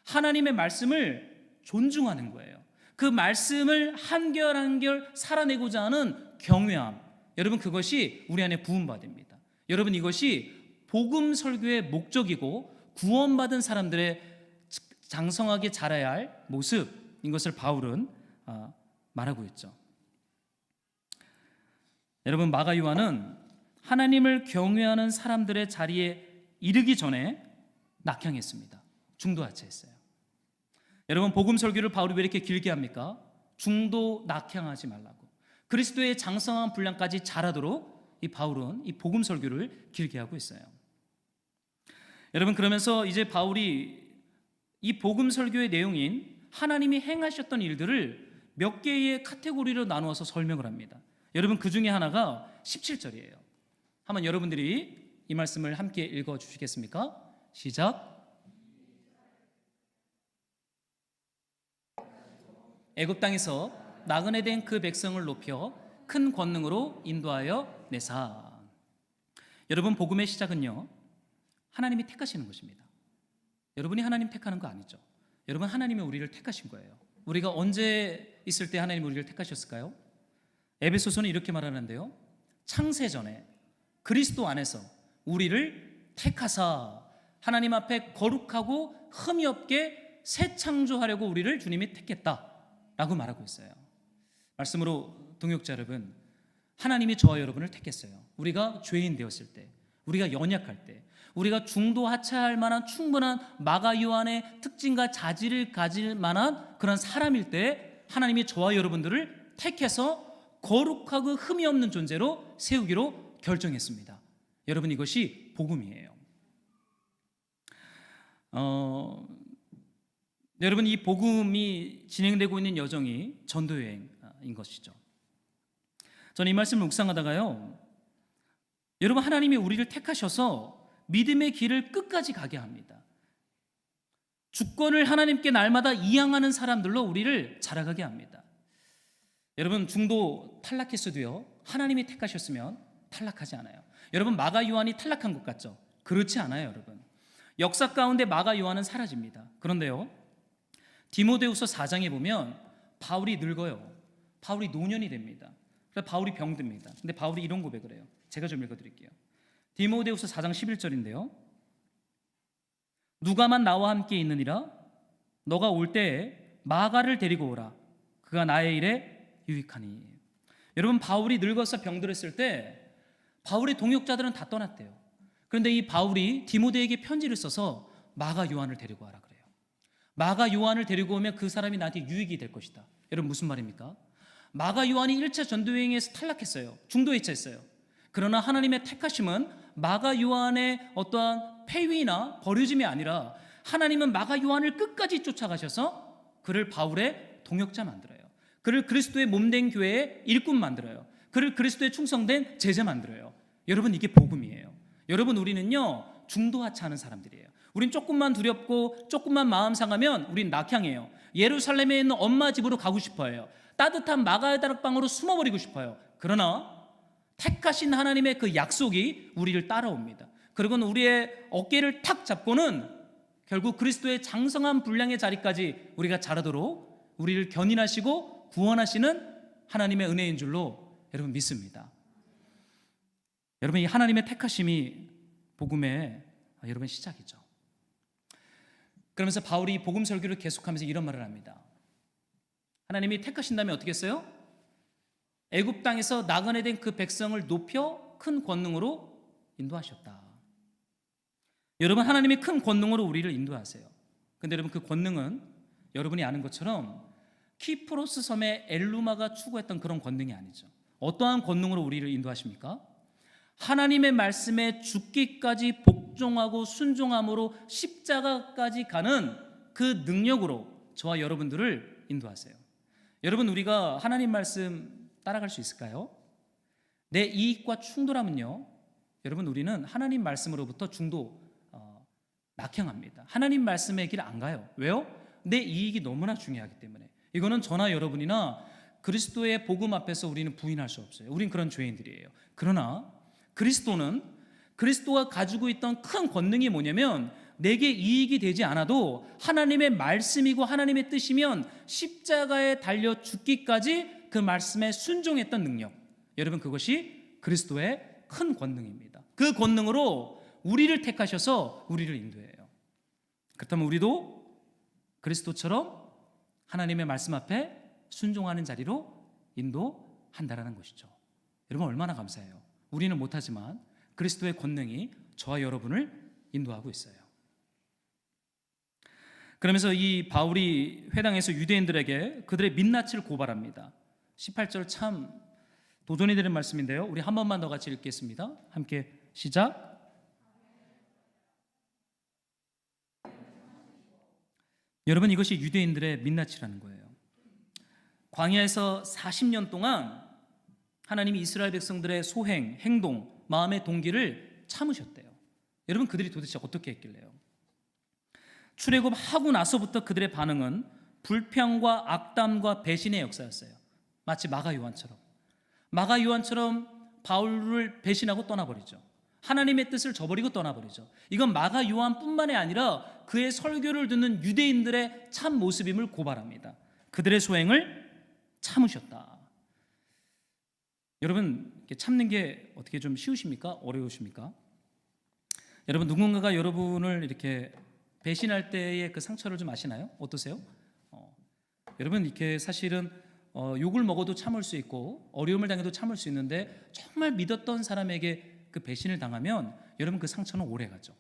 하나님의 말씀을 존중하는 거예요. 그 말씀을 한결 한결 살아내고자 하는 경외함, 여러분, 그것이 우리 안에 부음받습니다. 여러분, 이것이 복음 설교의 목적이고 구원받은 사람들의 장성하게 자라야 할 모습인 것을 바울은 말하고 있죠. 여러분, 마가 요한은 하나님을 경외하는 사람들의 자리에 이르기 전에 낙향했습니다. 중도하체했어요. 여러분, 복음 설교를 바울이 왜 이렇게 길게 합니까? 중도 낙향하지 말라고. 그리스도의 장성한 분량까지 자라도록 이 바울은 이 복음 설교를 길게 하고 있어요. 여러분, 그러면서 이제 바울이 이 복음 설교의 내용인 하나님이 행하셨던 일들을 몇 개의 카테고리로 나누어서 설명을 합니다. 여러분, 그 중에 하나가 17절이에요. 한번 여러분들이 이 말씀을 함께 읽어 주시겠습니까? 시작. 애굽 땅에서 나그네 된 그 백성을 높여 큰 권능으로 인도하여 내사. 여러분, 복음의 시작은요, 하나님이 택하시는 것입니다. 여러분이 하나님 택하는 거 아니죠. 여러분, 하나님이 우리를 택하신 거예요. 우리가 언제 있을 때 하나님이 우리를 택하셨을까요? 에베소서는 이렇게 말하는데요, 창세전에 그리스도 안에서 우리를 택하사 하나님 앞에 거룩하고 흠이 없게 새 창조하려고 우리를 주님이 택했다라고 말하고 있어요. 말씀으로 동역자 여러분, 하나님이 저와 여러분을 택했어요. 우리가 죄인 되었을 때, 우리가 연약할 때, 우리가 중도 하차할 만한 충분한 마가 요한의 특징과 자질을 가질 만한 그런 사람일 때 하나님이 저와 여러분들을 택해서 거룩하고 흠이 없는 존재로 세우기로 결정했습니다. 여러분, 이것이 복음이에요. 여러분, 이 복음이 진행되고 있는 여정이 전도여행인 것이죠. 저는 이 말씀을 묵상하다가요, 여러분, 하나님이 우리를 택하셔서 믿음의 길을 끝까지 가게 합니다. 주권을 하나님께 날마다 이양하는 사람들로 우리를 자라가게 합니다. 여러분, 중도 탈락했어도요, 하나님이 택하셨으면 탈락하지 않아요. 여러분, 마가 요한이 탈락한 것 같죠? 그렇지 않아요. 여러분, 역사 가운데 마가 요한은 사라집니다. 그런데요, 디모데후서 4장에 보면 바울이 늙어요. 바울이 노년이 됩니다. 그래서 바울이 병듭니다. 근데 바울이 이런 고백을 해요. 제가 좀 읽어드릴게요. 디모데후서 4장 11절인데요, 누가만 나와 함께 있느니라. 너가 올 때에 마가를 데리고 오라. 그가 나의 일에 유익하니. 여러분, 바울이 늙어서 병들었을 때 바울의 동역자들은 다 떠났대요. 그런데 이 바울이 디모데에게 편지를 써서 마가 요한을 데리고 와라 그래요. 마가 요한을 데리고 오면 그 사람이 나한테 유익이 될 것이다. 여러분, 무슨 말입니까? 마가 요한이 1차 전도여행에서 탈락했어요. 중도 해체했어요. 그러나 하나님의 택하심은 마가 요한의 어떠한 폐위나 버려짐이 아니라 하나님은 마가 요한을 끝까지 쫓아가셔서 그를 바울의 동역자 만들어요. 그를 그리스도의 몸된 교회의 일꾼 만들어요. 그를 그리스도의 충성된 제자 만들어요. 여러분, 이게 복음이에요. 여러분, 우리는요, 중도 하차하는 사람들이에요. 우린 조금만 두렵고 조금만 마음 상하면 우린 낙향해요. 예루살렘에 있는 엄마 집으로 가고 싶어요. 따뜻한 마가의 다락방으로 숨어버리고 싶어요. 그러나 택하신 하나님의 그 약속이 우리를 따라옵니다. 그리고는 우리의 어깨를 탁 잡고는 결국 그리스도의 장성한 분량의 자리까지 우리가 자라도록 우리를 견인하시고 구원하시는 하나님의 은혜인 줄로 여러분 믿습니다. 여러분, 이 하나님의 택하심이 복음의 여러분 시작이죠. 그러면서 바울이 복음 설교를 계속하면서 이런 말을 합니다. 하나님이 택하신 다음에 어떻게 했어요? 애굽 땅에서 나그네 된 그 백성을 높여 큰 권능으로 인도하셨다. 여러분, 하나님이 큰 권능으로 우리를 인도하세요. 근데 여러분, 그 권능은 여러분이 아는 것처럼 키프로스 섬의 엘루마가 추구했던 그런 권능이 아니죠. 어떠한 권능으로 우리를 인도하십니까? 하나님의 말씀에 죽기까지 복종하고 순종함으로 십자가까지 가는 그 능력으로 저와 여러분들을 인도하세요. 여러분, 우리가 하나님 말씀 따라갈 수 있을까요? 내 이익과 충돌하면요, 여러분, 우리는 하나님 말씀으로부터 낙향합니다. 하나님 말씀의 길 안 가요. 왜요? 내 이익이 너무나 중요하기 때문에. 이거는 저나 여러분이나 그리스도의 복음 앞에서 우리는 부인할 수 없어요. 우린 그런 죄인들이에요. 그러나 그리스도가 가지고 있던 큰 권능이 뭐냐면, 내게 이익이 되지 않아도 하나님의 말씀이고 하나님의 뜻이면 십자가에 달려 죽기까지 그 말씀에 순종했던 능력. 여러분, 그것이 그리스도의 큰 권능입니다. 그 권능으로 우리를 택하셔서 우리를 인도해요. 그렇다면 우리도 그리스도처럼 하나님의 말씀 앞에 순종하는 자리로 인도한다라는 것이죠. 여러분, 얼마나 감사해요. 우리는 못하지만 그리스도의 권능이 저와 여러분을 인도하고 있어요. 그러면서 이 바울이 회당에서 유대인들에게 그들의 민낯을 고발합니다. 18절 참 도전이 되는 말씀인데요, 우리 한 번만 더 같이 읽겠습니다. 함께 시작. 여러분, 이것이 유대인들의 민낯이라는 거예요. 광야에서 40년 동안 하나님이 이스라엘 백성들의 소행, 행동, 마음의 동기를 참으셨대요. 여러분, 그들이 도대체 어떻게 했길래요? 출애굽하고 나서부터 그들의 반응은 불평과 악담과 배신의 역사였어요. 마치 마가 요한처럼 바울을 배신하고 떠나버리죠. 하나님의 뜻을 저버리고 떠나버리죠. 이건 마가 요한뿐만이 아니라 그의 설교를 듣는 유대인들의 참 모습임을 고발합니다. 그들의 소행을 참으셨다. 여러분, 참는 게 어떻게 좀 쉬우십니까? 어려우십니까? 여러분, 누군가가 여러분을 이렇게 배신할 때의 그 상처를 좀 아시나요? 어떠세요? 여러분, 이렇게 사실은 욕을 먹어도 참을 수 있고 어려움을 당해도 참을 수 있는데 정말 믿었던 사람에게 그 배신을 당하면 여러분 그 상처는 오래 가죠.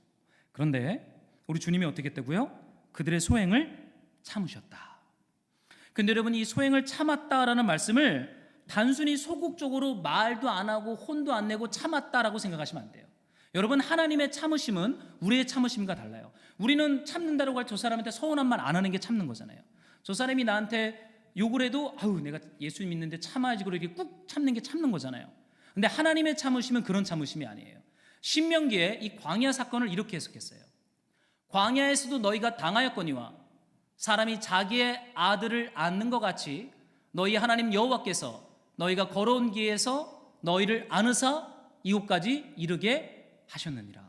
그런데 우리 주님이 어떻게 했다고요? 그들의 소행을 참으셨다. 근데 여러분, 이 소행을 참았다라는 말씀을 단순히 소극적으로 말도 안 하고 혼도 안 내고 참았다라고 생각하시면 안 돼요. 여러분, 하나님의 참으심은 우리의 참으심과 달라요. 우리는 참는다고 할 저 사람한테 서운한 말 안 하는 게 참는 거잖아요. 저 사람이 나한테 욕을 해도 내가 예수 믿는데 참아야지, 그러고 이렇게 꾹 참는 게 참는 거잖아요. 근데 하나님의 참으심은 그런 참으심이 아니에요. 신명기에 이 광야 사건을 이렇게 해석했어요. 광야에서도 너희가 당하였거니와 사람이 자기의 아들을 안는 것 같이 너희 하나님 여호와께서 너희가 걸어온 길에서 너희를 안으사 이곳까지 이르게 하셨느니라.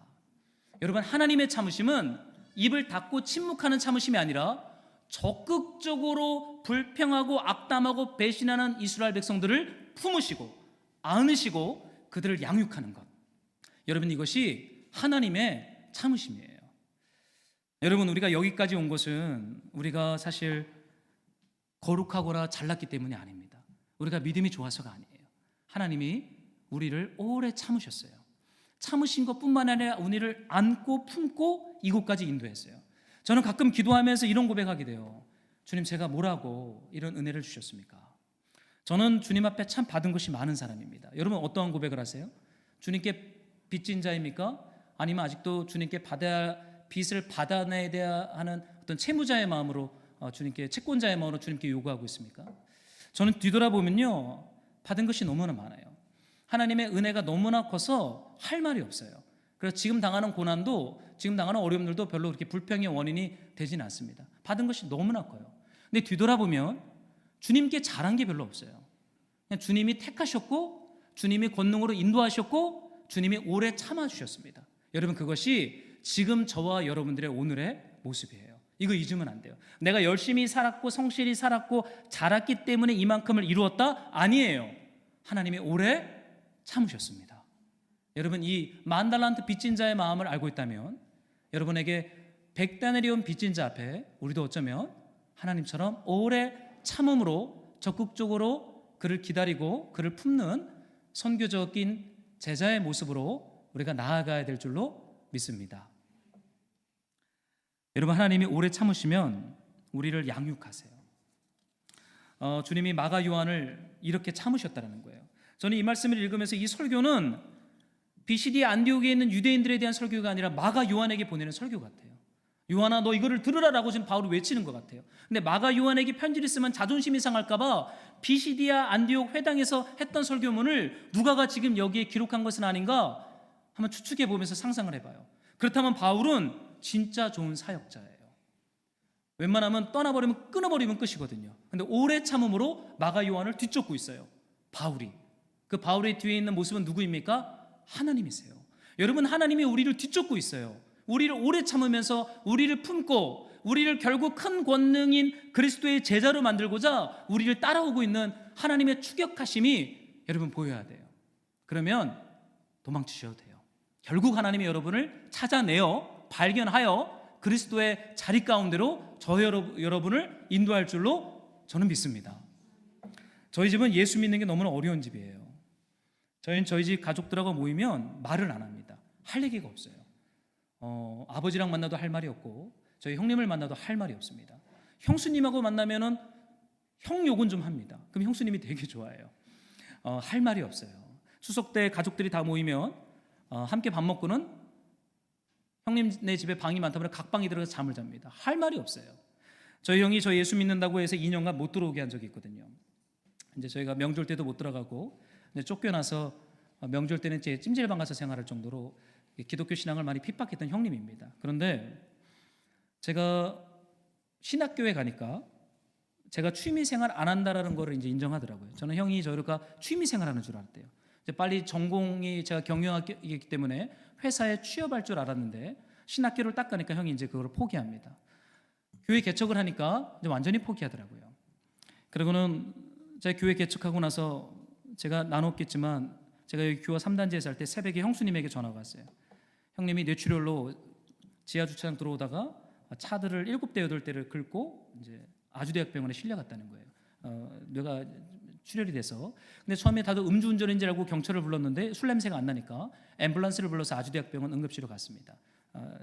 여러분, 하나님의 참으심은 입을 닫고 침묵하는 참으심이 아니라 적극적으로 불평하고 악담하고 배신하는 이스라엘 백성들을 품으시고 안으시고 그들을 양육하는 것. 여러분, 이것이 하나님의 참으심이에요. 여러분, 우리가 여기까지 온 것은 우리가 사실 거룩하거나 잘났기 때문이 아닙니다. 우리가 믿음이 좋아서가 아니에요. 하나님이 우리를 오래 참으셨어요. 참으신 것뿐만 아니라 우리를 안고 품고 이곳까지 인도했어요. 저는 가끔 기도하면서 이런 고백하게 돼요. 주님, 제가 뭐라고 이런 은혜를 주셨습니까? 저는 주님 앞에 참 받은 것이 많은 사람입니다. 여러분, 어떠한 고백을 하세요? 주님께 빚진 자입니까? 아니면 아직도 주님께 빚을 받아내야 하는 어떤 채무자의 마음으로 주님께, 채권자의 마음으로 주님께 요구하고 있습니까? 저는 뒤돌아보면요, 받은 것이 너무나 많아요. 하나님의 은혜가 너무나 커서 할 말이 없어요. 그래서 지금 당하는 고난도, 지금 당하는 어려움들도 별로 그렇게 불평의 원인이 되지는 않습니다. 받은 것이 너무나 커요. 근데 뒤돌아보면 주님께 잘한 게 별로 없어요. 그냥 주님이 택하셨고, 주님이 권능으로 인도하셨고, 주님이 오래 참아주셨습니다. 여러분, 그것이 지금 저와 여러분들의 오늘의 모습이에요. 이거 잊으면 안 돼요. 내가 열심히 살았고 성실히 살았고 잘했기 때문에 이만큼을 이루었다? 아니에요. 하나님이 오래 참으셨습니다. 여러분, 이 만달란트 빚진 자의 마음을 알고 있다면 여러분에게 100다나리온 빚진 자 앞에 우리도 어쩌면 하나님처럼 오래 참음으로 적극적으로 그를 기다리고 그를 품는 선교적인 제자의 모습으로 우리가 나아가야 될 줄로 믿습니다. 여러분, 하나님이 오래 참으시면 우리를 양육하세요. 주님이 마가 요한을 이렇게 참으셨다는 거예요. 저는 이 말씀을 읽으면서 이 설교는 비시디 안디옥에 있는 유대인들에 대한 설교가 아니라 마가 요한에게 보내는 설교 같아요. 요한아, 너 이거를 들으라라고 지금 바울이 외치는 것 같아요. 근데 마가 요한에게 편지를 쓰면 자존심이 상할까 봐 비시디아 안디옥 회당에서 했던 설교문을 누가가 지금 여기에 기록한 것은 아닌가 한번 추측해 보면서 상상을 해봐요. 그렇다면 바울은 진짜 좋은 사역자예요. 웬만하면 떠나버리면 끊어버리면 끝이거든요. 근데 오래 참음으로 마가 요한을 뒤쫓고 있어요. 바울이. 그 바울의 뒤에 있는 모습은 누구입니까? 하나님이세요. 여러분, 하나님이 우리를 뒤쫓고 있어요. 우리를 오래 참으면서 우리를 품고 우리를 결국 큰 권능인 그리스도의 제자로 만들고자 우리를 따라오고 있는 하나님의 추격하심이 여러분 보여야 돼요. 그러면 도망치셔도 돼요. 결국 하나님이 여러분을 찾아내어 발견하여 그리스도의 자리 가운데로 여러분을 인도할 줄로 저는 믿습니다. 저희 집은 예수 믿는 게 너무나 어려운 집이에요. 저희는 저희 집 가족들하고 모이면 말을 안 합니다. 할 얘기가 없어요. 아버지랑 만나도 할 말이 없고 저희 형님을 만나도 할 말이 없습니다. 형수님하고 만나면은 형 욕은 좀 합니다. 그럼 형수님이 되게 좋아해요. 할 말이 없어요. 추석 때 가족들이 다 모이면 함께 밥 먹고는 형님네 집에 방이 많다면 각 방에 들어가서 잠을 잡니다. 할 말이 없어요. 저희 형이 저 예수 믿는다고 해서 2년간 못 들어오게 한 적이 있거든요. 이제 저희가 명절 때도 못 들어가고 쫓겨나서 명절 때는 제 찜질방 가서 생활할 정도로 기독교 신앙을 많이 핍박했던 형님입니다. 그런데 제가 신학교에 가니까 제가 취미생활 안 한다라는 거를 이제 인정하더라고요. 저는 형이 저희가 취미생활하는 줄 알았대요. 이제 빨리 전공이 제가 경영학이기 때문에 회사에 취업할 줄 알았는데 신학교를 딱 가니까 형이 이제 그걸 포기합니다. 교회 개척을 하니까 이제 완전히 포기하더라고요. 그리고는 제가 교회 개척하고 나서 제가 나눴겠지만 제가 여기 교화 3단지에서 할 때 새벽에 형수님에게 전화가 왔어요. 형님이 뇌출혈로 지하 주차장 들어오다가 차들을 7대 8대를 긁고 이제 아주대학병원에 실려갔다는 거예요. 뇌가 출혈이 돼서. 근데 처음에 다들 음주운전인 줄 알고 경찰을 불렀는데 술 냄새가 안 나니까 앰뷸런스를 불러서 아주대학병원 응급실로 갔습니다.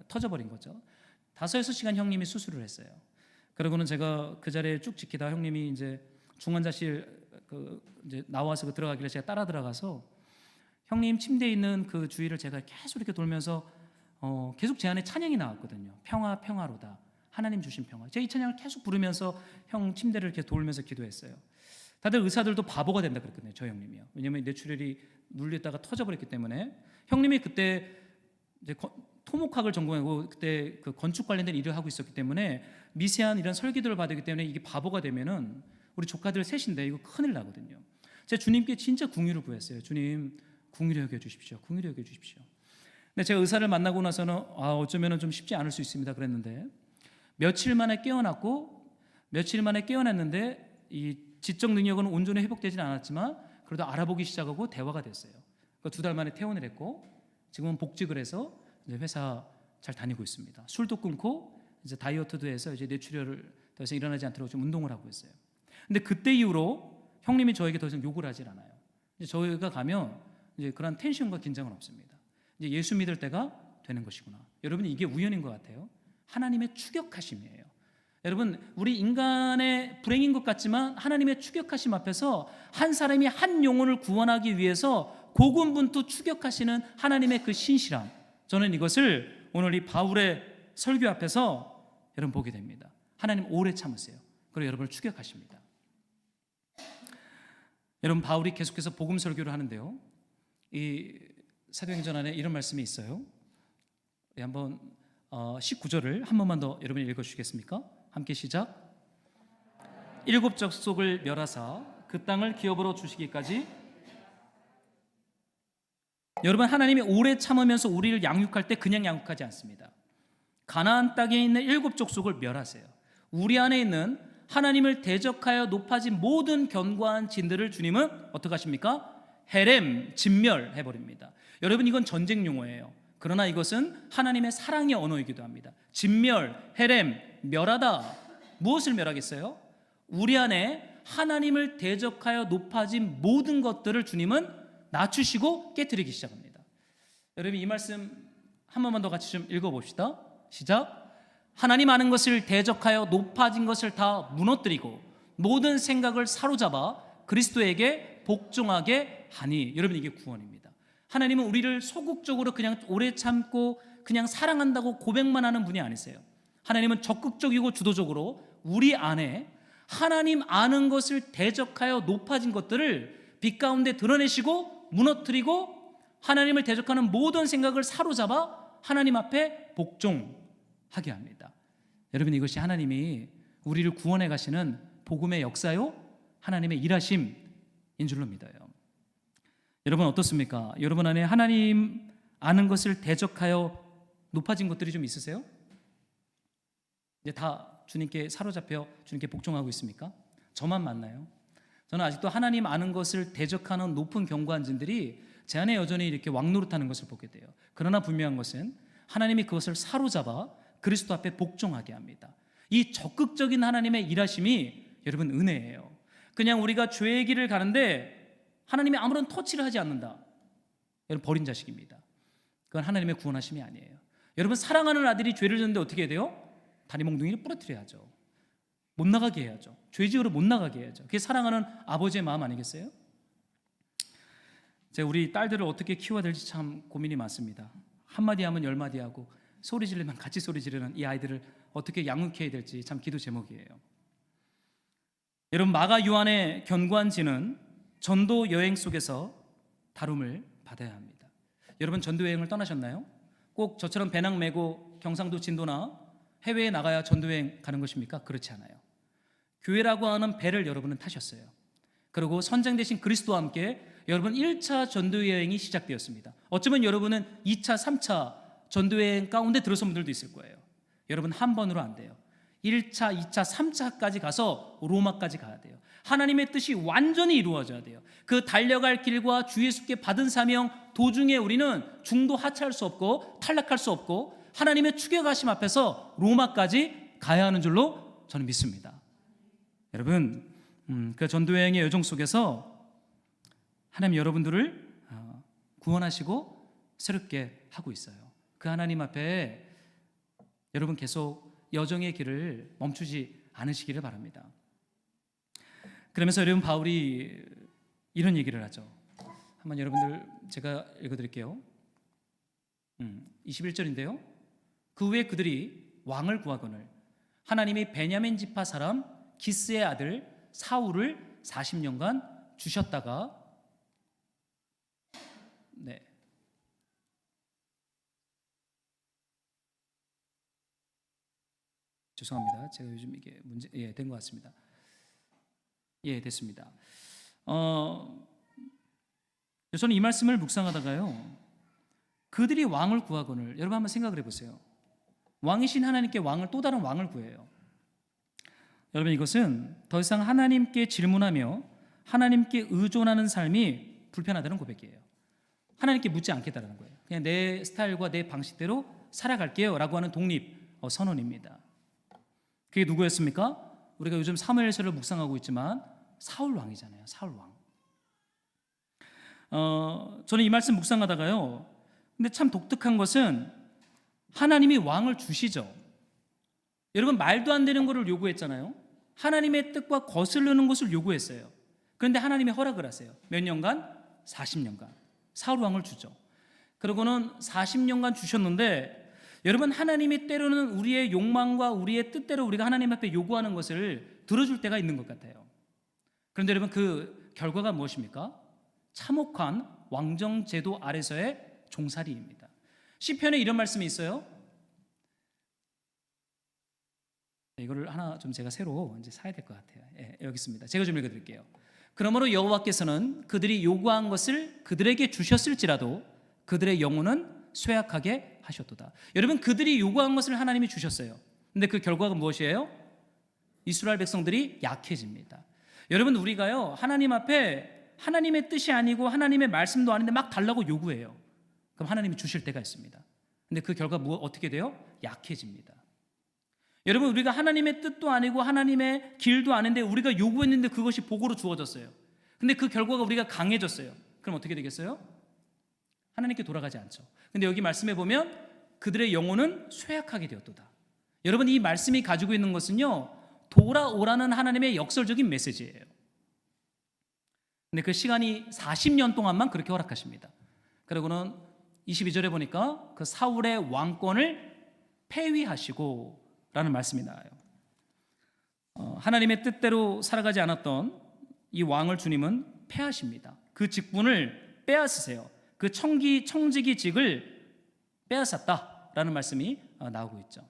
터져버린 거죠. 5-6시간 형님이 수술을 했어요. 그러고는 제가 그 자리에 쭉 지키다 형님이 이제 중환자실 이제 나와서 들어가길래 제가 따라 들어가서 형님 침대에 있는 그 주위를 제가 계속 이렇게 돌면서 계속 제 안에 찬양이 나왔거든요. 평화 평화로다. 하나님 주신 평화. 제가 이 찬양을 계속 부르면서 형 침대를 이렇게 돌면서 기도했어요. 다들 의사들도 바보가 된다 그랬거든요. 저 형님이요. 왜냐면 뇌출혈이 눌렸다가 터져버렸기 때문에 형님이 그때 이제 토목학을 전공하고 그때 그 건축 관련된 일을 하고 있었기 때문에 미세한 이런 설계도를 받았기 때문에 이게 바보가 되면은 우리 조카들 셋인데 이거 큰일 나거든요. 제가 주님께 진짜 궁유를 구했어요. 주님 궁유를 여겨 주십시오. 궁유를 여겨 주십시오. 근데 제가 의사를 만나고 나서는 어쩌면은 좀 쉽지 않을 수 있습니다. 그랬는데 며칠 만에 깨어났고 며칠 만에 깨어났는데 이 지적 능력은 온전히 회복되지는 않았지만 그래도 알아보기 시작하고 대화가 됐어요. 그러니까 2달 만에 퇴원을 했고 지금은 복직을 해서 이제 회사 잘 다니고 있습니다. 술도 끊고 이제 다이어트도 해서 이제 뇌출혈을 더 이상 일어나지 않도록 좀 운동을 하고 있어요. 근데 그때 이후로 형님이 저에게 더 이상 욕을 하질 않아요. 이제 저희가 가면 이제 그런 텐션과 긴장은 없습니다. 이제 예수 믿을 때가 되는 것이구나. 여러분 이게 우연인 것 같아요. 하나님의 추격하심이에요. 여러분 우리 인간의 불행인 것 같지만 하나님의 추격하심 앞에서 한 사람이 한 영혼을 구원하기 위해서 고군분투 추격하시는 하나님의 그 신실함, 저는 이것을 오늘 이 바울의 설교 앞에서 여러분 보게 됩니다. 하나님 오래 참으세요. 그리고 여러분을 추격하십니다. 여러분 바울이 계속해서 복음 설교를 하는데요, 이 사도행전 안에 이런 말씀이 있어요. 한번 19절을 한 번만 더 여러분이 읽어주시겠습니까? 함께 시작. 7 족속을 멸하사 그 땅을 기업으로 주시기까지. 여러분 하나님이 오래 참으면서 우리를 양육할 때 그냥 양육하지 않습니다. 가나안 땅에 있는 7 족속을 멸하세요. 우리 안에 있는 하나님을 대적하여 높아진 모든 견고한 진들을 주님은 어떻게 하십니까? 헤렘, 진멸해버립니다. 여러분 이건 전쟁 용어예요. 그러나 이것은 하나님의 사랑의 언어이기도 합니다. 진멸, 헤렘, 멸하다. 무엇을 멸하겠어요? 우리 안에 하나님을 대적하여 높아진 모든 것들을 주님은 낮추시고 깨트리기 시작합니다. 여러분 이 말씀 한 번만 더 같이 좀 읽어봅시다. 시작. 하나님 아는 것을 대적하여 높아진 것을 다 무너뜨리고 모든 생각을 사로잡아 그리스도에게 복종하게 하니. 여러분 이게 구원입니다. 하나님은 우리를 소극적으로 그냥 오래 참고 그냥 사랑한다고 고백만 하는 분이 아니세요. 하나님은 적극적이고 주도적으로 우리 안에 하나님 아는 것을 대적하여 높아진 것들을 빛 가운데 드러내시고 무너뜨리고 하나님을 대적하는 모든 생각을 사로잡아 하나님 앞에 복종하게 합니다. 여러분 이것이 하나님이 우리를 구원해 가시는 복음의 역사요, 하나님의 일하심인 줄로 믿어요. 여러분 어떻습니까? 여러분 안에 하나님 아는 것을 대적하여 높아진 것들이 좀 있으세요? 이제 다 주님께 사로잡혀 주님께 복종하고 있습니까? 저만 맞나요? 저는 아직도 하나님 아는 것을 대적하는 높은 견고한 진들이 제 안에 여전히 이렇게 왕노릇하는 것을 보게 돼요. 그러나 분명한 것은 하나님이 그것을 사로잡아 그리스도 앞에 복종하게 합니다. 이 적극적인 하나님의 일하심이 여러분 은혜예요. 그냥 우리가 죄의 길을 가는데 하나님이 아무런 터치를 하지 않는다. 여러분 버린 자식입니다. 그건 하나님의 구원하심이 아니에요. 여러분 사랑하는 아들이 죄를 졌는데 어떻게 해야 돼요? 다리 몽둥이를 부러뜨려야죠. 못 나가게 해야죠. 죄지으로 못 나가게 해야죠. 그게 사랑하는 아버지의 마음 아니겠어요? 제가 우리 딸들을 어떻게 키워야 될지 참 고민이 많습니다. 한마디 하면 10마디 하고 소리 지르면 같이 소리 지르는 이 아이들을 어떻게 양육해야 될지 참 기도 제목이에요. 여러분 마가 요한의 견고한 진은 전도 여행 속에서 다룸을 받아야 합니다. 여러분 전도 여행을 떠나셨나요? 꼭 저처럼 배낭 메고 경상도 진도나 해외에 나가야 전도 여행 가는 것입니까? 그렇지 않아요. 교회라고 하는 배를 여러분은 타셨어요. 그리고 선장 되신 그리스도와 함께 여러분 1차 전도여행이 시작되었습니다. 어쩌면 여러분은 2차, 3차 전도여행 가운데 들어선 분들도 있을 거예요. 여러분 한 번으로 안 돼요. 1차, 2차, 3차까지 가서 로마까지 가야 돼요. 하나님의 뜻이 완전히 이루어져야 돼요. 그 달려갈 길과 주 예수께 받은 사명 도중에 우리는 중도 하차할 수 없고 탈락할 수 없고 하나님의 축역하심 앞에서 로마까지 가야 하는 줄로 저는 믿습니다. 여러분 그 전도여행의 여정 속에서 하나님 여러분들을 구원하시고 새롭게 하고 있어요. 그 하나님 앞에 여러분 계속 여정의 길을 멈추지 않으시기를 바랍니다. 그러면서 여러분 바울이 이런 얘기를 하죠. 한번 여러분들 제가 읽어드릴게요. 21절인데요. 그 후에 그들이 왕을 구하거늘 하나님이 베냐민 지파 사람 기스의 아들 사울을 40년간 주셨다가 죄송합니다. 제가 요즘 이게 문제 된 것 같습니다. 됐습니다. 저는 이 말씀을 묵상하다가요. 그들이 왕을 구하거늘 여러분 한번 생각을 해보세요. 왕이신 하나님께 또 다른 왕을 구해요. 여러분 이것은 더 이상 하나님께 질문하며 하나님께 의존하는 삶이 불편하다는 고백이에요. 하나님께 묻지 않겠다는 거예요. 그냥 내 스타일과 내 방식대로 살아갈게요 라고 하는 독립 선언입니다. 그게 누구였습니까? 우리가 요즘 사무엘서를 묵상하고 있지만 사울 왕이잖아요. 사울 왕. 저는 이 말씀 묵상하다가요. 근데 참 독특한 것은 하나님이 왕을 주시죠. 여러분 말도 안 되는 것을 요구했잖아요. 하나님의 뜻과 거슬르는 것을 요구했어요. 그런데 하나님이 허락을 하세요. 몇 년간? 40년간 사울 왕을 주죠. 그러고는 40년간 주셨는데 여러분 하나님이 때로는 우리의 욕망과 우리의 뜻대로 우리가 하나님 앞에 요구하는 것을 들어줄 때가 있는 것 같아요. 그런데 여러분 그 결과가 무엇입니까? 참혹한 왕정제도 아래서의 종살이입니다. 시편에 이런 말씀이 있어요. 이거를 하나 좀 제가 새로 이제 사야 될 것 같아요. 여기 있습니다. 제가 좀 읽어드릴게요. 그러므로 여호와께서는 그들이 요구한 것을 그들에게 주셨을지라도 그들의 영혼은 쇠약하게 하셨도다. 여러분 그들이 요구한 것을 하나님이 주셨어요. 근데 그 결과가 무엇이에요? 이스라엘 백성들이 약해집니다. 여러분 우리가요 하나님 앞에 하나님의 뜻이 아니고 하나님의 말씀도 아닌데 막 달라고 요구해요. 그럼 하나님이 주실 때가 있습니다. 근데 그 결과 어떻게 돼요? 약해집니다. 여러분 우리가 하나님의 뜻도 아니고 하나님의 길도 아닌데 우리가 요구했는데 그것이 복으로 주어졌어요. 근데 그 결과가 우리가 강해졌어요. 그럼 어떻게 되겠어요? 하나님께 돌아가지 않죠. 근데 여기 말씀해 보면 그들의 영혼은 쇠약하게 되었도다. 여러분 이 말씀이 가지고 있는 것은요 돌아오라는 하나님의 역설적인 메시지예요. 근데 그 시간이 40년 동안만 그렇게 허락하십니다. 그리고는 22절에 보니까 그 사울의 왕권을 폐위하시고 라는 말씀이 나와요. 하나님의 뜻대로 살아가지 않았던 이 왕을 주님은 폐하십니다. 그 직분을 빼앗으세요. 그 청지기직을 빼앗았다라는 말씀이 나오고 있죠.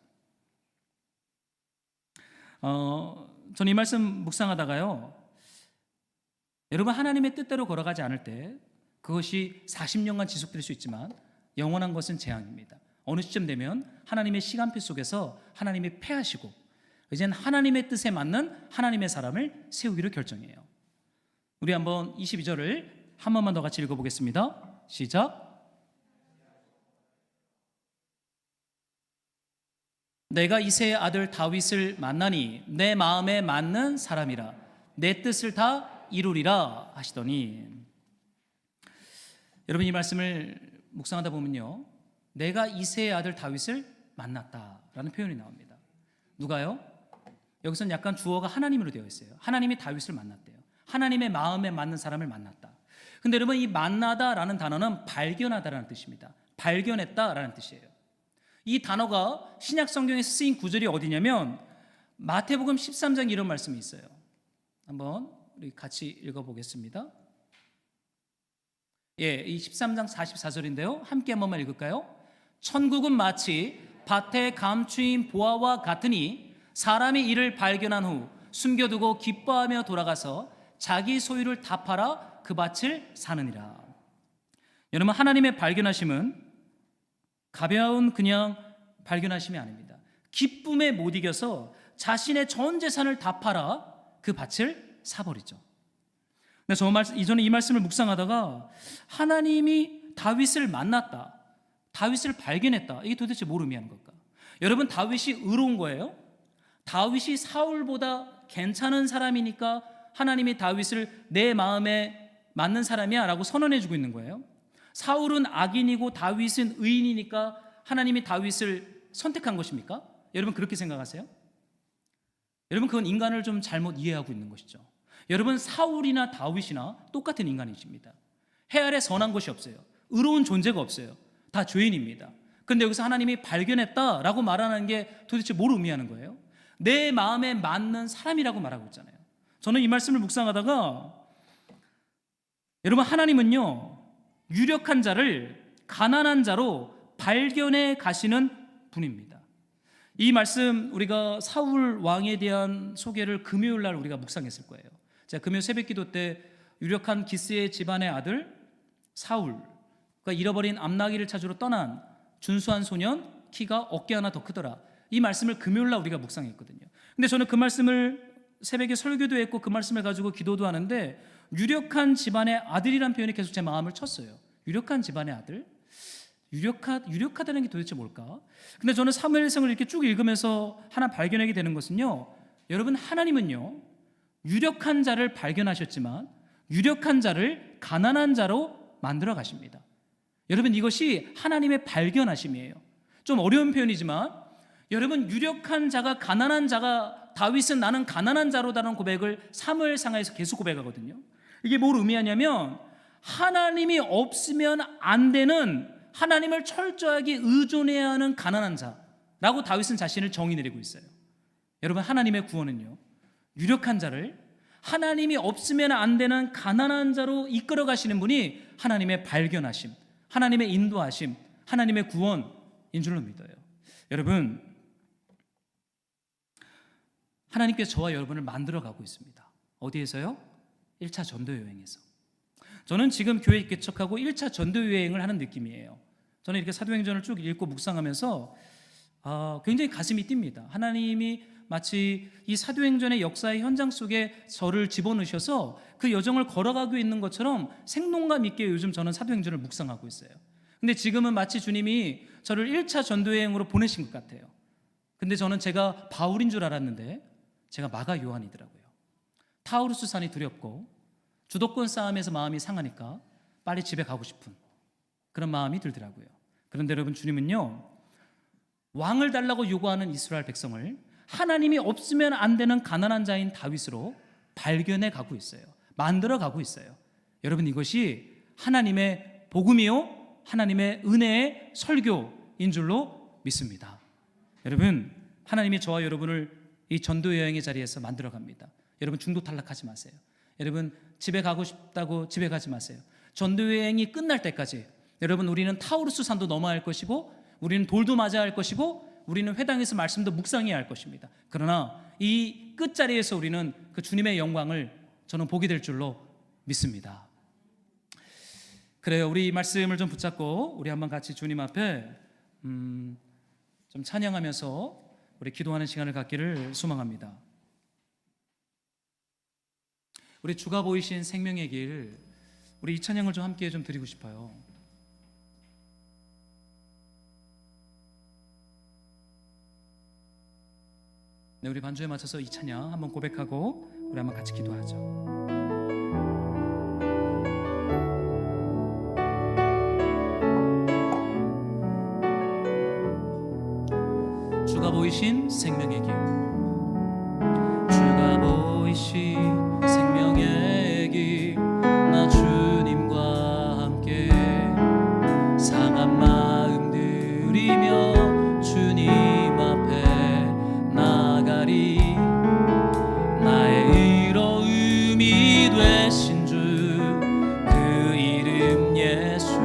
저는 이 말씀 묵상하다가요. 여러분 하나님의 뜻대로 걸어가지 않을 때 그것이 40년간 지속될 수 있지만 영원한 것은 재앙입니다. 어느 시점 되면 하나님의 시간표 속에서 하나님이 패하시고 이제는 하나님의 뜻에 맞는 하나님의 사람을 세우기로 결정해요. 우리 한번 22절을 한 번만 더 같이 읽어보겠습니다. 시작. 내가 이새의 아들 다윗을 만나니 내 마음에 맞는 사람이라 내 뜻을 다 이루리라 하시더니 여러분 이 말씀을 묵상하다 보면요 내가 이새의 아들 다윗을 만났다라는 표현이 나옵니다. 누가요? 여기서는 약간 주어가 하나님으로 되어 있어요. 하나님이 다윗을 만났대요. 하나님의 마음에 맞는 사람을 만났다. 근데 여러분 이 만나다라는 단어는 발견하다라는 뜻입니다. 발견했다라는 뜻이에요. 이 단어가 신약 성경에서 쓰인 구절이 어디냐면 마태복음 13장 이런 말씀이 있어요. 한번 우리 같이 읽어보겠습니다. 이 13장 44절인데요. 함께 한 번만 읽을까요? 천국은 마치 밭에 감추인 보화와 같으니 사람이 이를 발견한 후 숨겨두고 기뻐하며 돌아가서 자기 소유를 다 팔아 그 밭을 사느니라. 여러분, 하나님의 발견하심은 가벼운 그냥 발견하심이 아닙니다. 기쁨에 못 이겨서 자신의 전 재산을 다 팔아 그 밭을 사버리죠. 근데 저는 이 말씀을 묵상하다가 하나님이 다윗을 만났다, 다윗을 발견했다, 이게 도대체 뭘 의미하는 걸까? 여러분, 다윗이 의로운 거예요? 다윗이 사울보다 괜찮은 사람이니까 하나님이 다윗을 내 마음에 맞는 사람이야 라고 선언해주고 있는 거예요? 사울은 악인이고 다윗은 의인이니까 하나님이 다윗을 선택한 것입니까? 여러분, 그렇게 생각하세요? 여러분, 그건 인간을 좀 잘못 이해하고 있는 것이죠. 여러분, 사울이나 다윗이나 똑같은 인간이십니다. 해 아래 선한 것이 없어요. 의로운 존재가 없어요. 다 죄인입니다. 그런데 여기서 하나님이 발견했다라고 말하는 게 도대체 뭘 의미하는 거예요? 내 마음에 맞는 사람이라고 말하고 있잖아요. 저는 이 말씀을 묵상하다가 여러분, 하나님은요 유력한 자를 가난한 자로 발견해 가시는 분입니다. 이 말씀 우리가 사울 왕에 대한 소개를 금요일 날 우리가 묵상했을 거예요. 제가 금요 새벽기도 때 유력한 기스의 집안의 아들 사울, 그러니까 잃어버린 암나귀를 찾으러 떠난 준수한 소년, 키가 어깨 하나 더 크더라. 이 말씀을 금요일 날 우리가 묵상했거든요. 근데 저는 그 말씀을 새벽에 설교도 했고 그 말씀을 가지고 기도도 하는데 유력한 집안의 아들이란 표현이 계속 제 마음을 쳤어요. 유력한 집안의 아들? 유력하다는 게 도대체 뭘까? 근데 저는 사무엘상을 이렇게 쭉 읽으면서 하나 발견하게 되는 것은요, 여러분, 하나님은요 유력한 자를 발견하셨지만 유력한 자를 가난한 자로 만들어 가십니다. 여러분, 이것이 하나님의 발견하심이에요. 좀 어려운 표현이지만 여러분, 유력한 자가 가난한 자가, 다윗은 나는 가난한 자로다라는 고백을 사무엘상에서 계속 고백하거든요. 이게 뭘 의미하냐면 하나님이 없으면 안 되는, 하나님을 철저하게 의존해야 하는 가난한 자라고 다윗은 자신을 정의 내리고 있어요. 여러분, 하나님의 구원은요 유력한 자를 하나님이 없으면 안 되는 가난한 자로 이끌어 가시는 분이 하나님의 발견하심, 하나님의 인도하심, 하나님의 구원인 줄로 믿어요. 여러분, 하나님께서 저와 여러분을 만들어 가고 있습니다. 어디에서요? 1차 전도 여행에서. 저는 지금 교회 개척하고 1차 전도 여행을 하는 느낌이에요. 저는 이렇게 사도행전을 쭉 읽고 묵상하면서 굉장히 가슴이 뜁니다. 하나님이 마치 이 사도행전의 역사의 현장 속에 저를 집어넣으셔서 그 여정을 걸어가고 있는 것처럼 생동감 있게 요즘 저는 사도행전을 묵상하고 있어요. 근데 지금은 마치 주님이 저를 1차 전도여행으로 보내신 것 같아요. 근데 저는 제가 바울인 줄 알았는데 제가 마가 요한이더라고요. 타우루스 산이 두렵고 주도권 싸움에서 마음이 상하니까 빨리 집에 가고 싶은 그런 마음이 들더라고요. 그런데 여러분, 주님은요 왕을 달라고 요구하는 이스라엘 백성을 하나님이 없으면 안 되는 가난한 자인 다윗으로 발견해 가고 있어요. 만들어 가고 있어요. 여러분, 이것이 하나님의 복음이요 하나님의 은혜의 설교인 줄로 믿습니다. 여러분, 하나님이 저와 여러분을 이 전도 여행의 자리에서 만들어 갑니다. 여러분, 중도 탈락하지 마세요. 여러분, 집에 가고 싶다고 집에 가지 마세요. 전도 여행이 끝날 때까지 여러분, 우리는 타우루스 산도 넘어야 할 것이고 우리는 돌도 맞아야 할 것이고 우리는 회당에서 말씀도 묵상해야 할 것입니다. 그러나 이 끝자리에서 우리는 그 주님의 영광을 저는 보게 될 줄로 믿습니다. 그래요. 우리 이 말씀을 좀 붙잡고 우리 한번 같이 주님 앞에 좀 찬양하면서 우리 기도하는 시간을 갖기를 소망합니다. 우리 주가 보이신 생명의 길, 우리 이 찬양을 좀 함께 좀 드리고 싶어요. 네, 우리 반주에 맞춰서 이 찬양 한번 고백하고 우리 한번 같이 기도하죠. 주가 보이신 생명의 길, 주가 보이신 생명의 길, 나 주님과 함께 상한 마음 들이며 주님 앞에 나가리. 나의 의로움이 되신 주 그 이름 예수,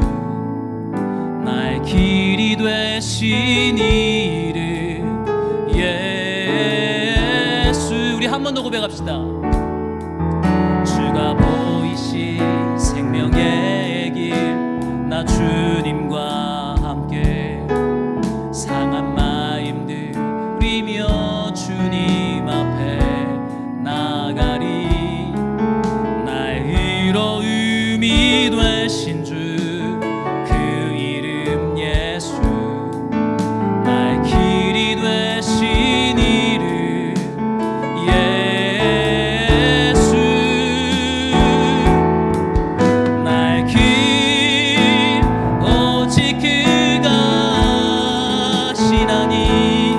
나의 길이 되신 이름 예수. 우리 한 번 더 고백합시다. 주가 보이신 생명의 길 나 주님과 함께 상한 마음들 우리며 주님 앞에 나가리. 나의 의로움이 되신 주 그 이름 예수 나의 길이 되신 이름 예수 나의 길 오직 그가 하시나니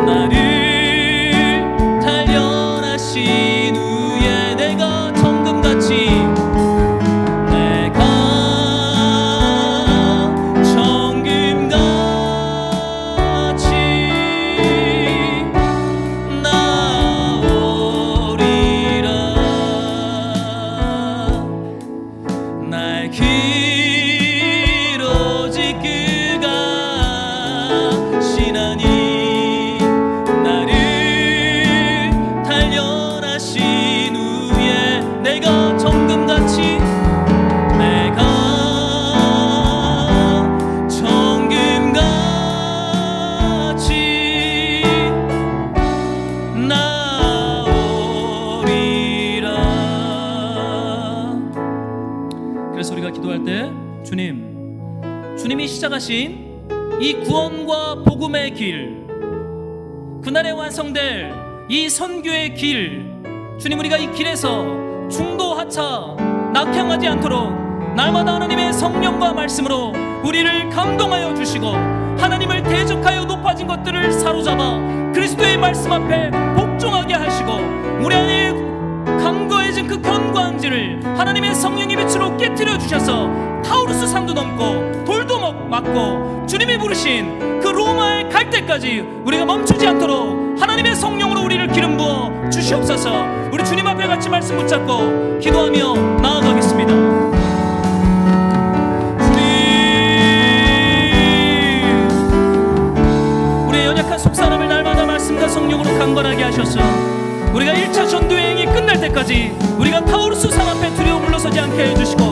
나를 단련하신 후에 내가 정금같이 나의 길 오직 그가 하시나니 나를 단련하신 후에 내가 정금같이 그래서 우리가 기도할 때 주님이 시작하신 이 구원과 복음의 길, 그날에 완성될 이 선교의 길, 주님 우리가 이 길에서 중도 하차 낙향하지 않도록 날마다 하나님의 성령과 말씀으로 우리를 감동하여 주시고 하나님을 대적하여 높아진 것들을 사로잡아 그리스도의 말씀 앞에 복종하게 하시고 우리 안에 강거해진 그 견고한지를 하나님의 성령의 빛으로 깨트려 주셔서 타우루스 산도 넘고 돌도 맞고 주님이 부르신 그 로마에 갈 때까지 우리가 멈추지 않도록 하나님의 성령으로 우리를 기름 부어 주시옵소서. 우리 주님 앞에 같이 말씀 붙잡고 기도하며 나아가겠습니다. 주님, 우리의 연약한 속사람을 날마다 말씀과 성령으로 강건하게 하셔서 우리가 1차 전도여행이 끝날 때까지 우리가 타우루스 산 앞에 두려워 물러서지 않게 해주시고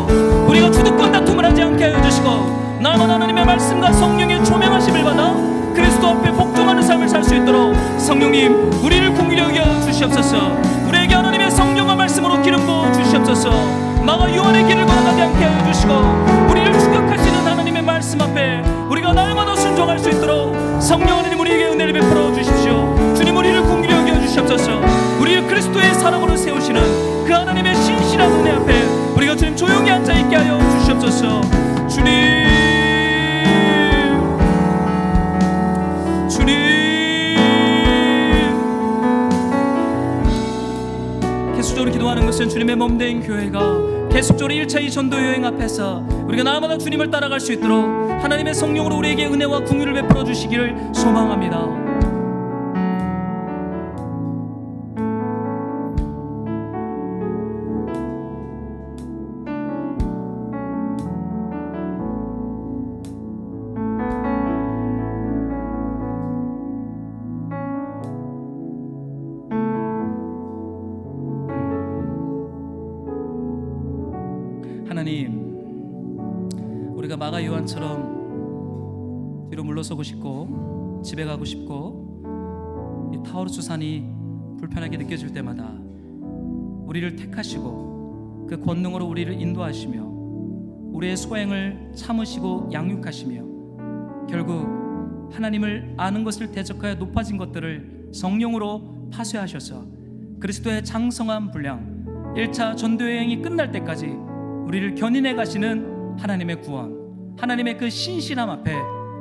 우리가 주도권 다툼을 하지 않게 해주시고 날마다 하나님의 말씀과 성령의 조명하심을 받아 그리스도 앞에 복종하는 삶을 살 수 있도록 성령님 우리를 긍휼히 여겨 주시옵소서. 우리에게 하나님의 성령과 말씀으로 기름 부어 주시옵소서. 마가 요한의 길을 걸어가지 않게 해주시고 우리를 추격하시는 하나님의 말씀 앞에 우리가 날마다 순종할 수 있도록 성령 하나님 우리에게 은혜를 베풀어 주십시오. 주님 우리를 긍휼히 여겨 주시옵소서. 우리를 그리스도의 사랑으로 세우시는 그 하나님의 신실한 은혜 앞에 우리가 주님 조용히 앉아있게 하여 주시옵소서. 주님 계속적으로 기도하는 것은 주님의 몸된 교회가 계속적으로 1차 이 전도여행 앞에서 우리가 날마다 주님을 따라갈 수 있도록 하나님의 성령으로 우리에게 은혜와 긍휼을 베풀어 주시기를 소망합니다. 하나님, 우리가 마가 요한처럼 뒤로 물러서고 싶고 집에 가고 싶고 이 타우루스 산이 불편하게 느껴질 때마다 우리를 택하시고 그 권능으로 우리를 인도하시며 우리의 소행을 참으시고 양육하시며 결국 하나님을 아는 것을 대적하여 높아진 것들을 성령으로 파쇄하셔서 그리스도의 장성한 분량 1차 전도여행이 끝날 때까지 우리를 견인해 가시는 하나님의 구원, 하나님의 그 신실함 앞에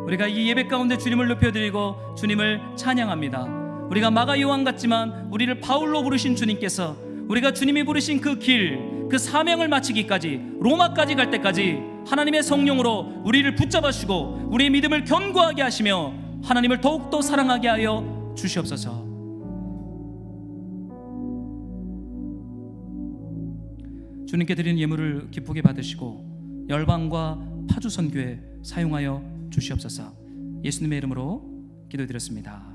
우리가 이 예배 가운데 주님을 높여드리고 주님을 찬양합니다. 우리가 마가 요한 같지만 우리를 바울로 부르신 주님께서 우리가 주님이 부르신 그 길, 그 사명을 마치기까지 로마까지 갈 때까지 하나님의 성령으로 우리를 붙잡아주시고 우리의 믿음을 견고하게 하시며 하나님을 더욱더 사랑하게 하여 주시옵소서. 주님께 드리는 예물을 기쁘게 받으시고 열방과 파주 선교에 사용하여 주시옵소서. 예수님의 이름으로 기도드렸습니다.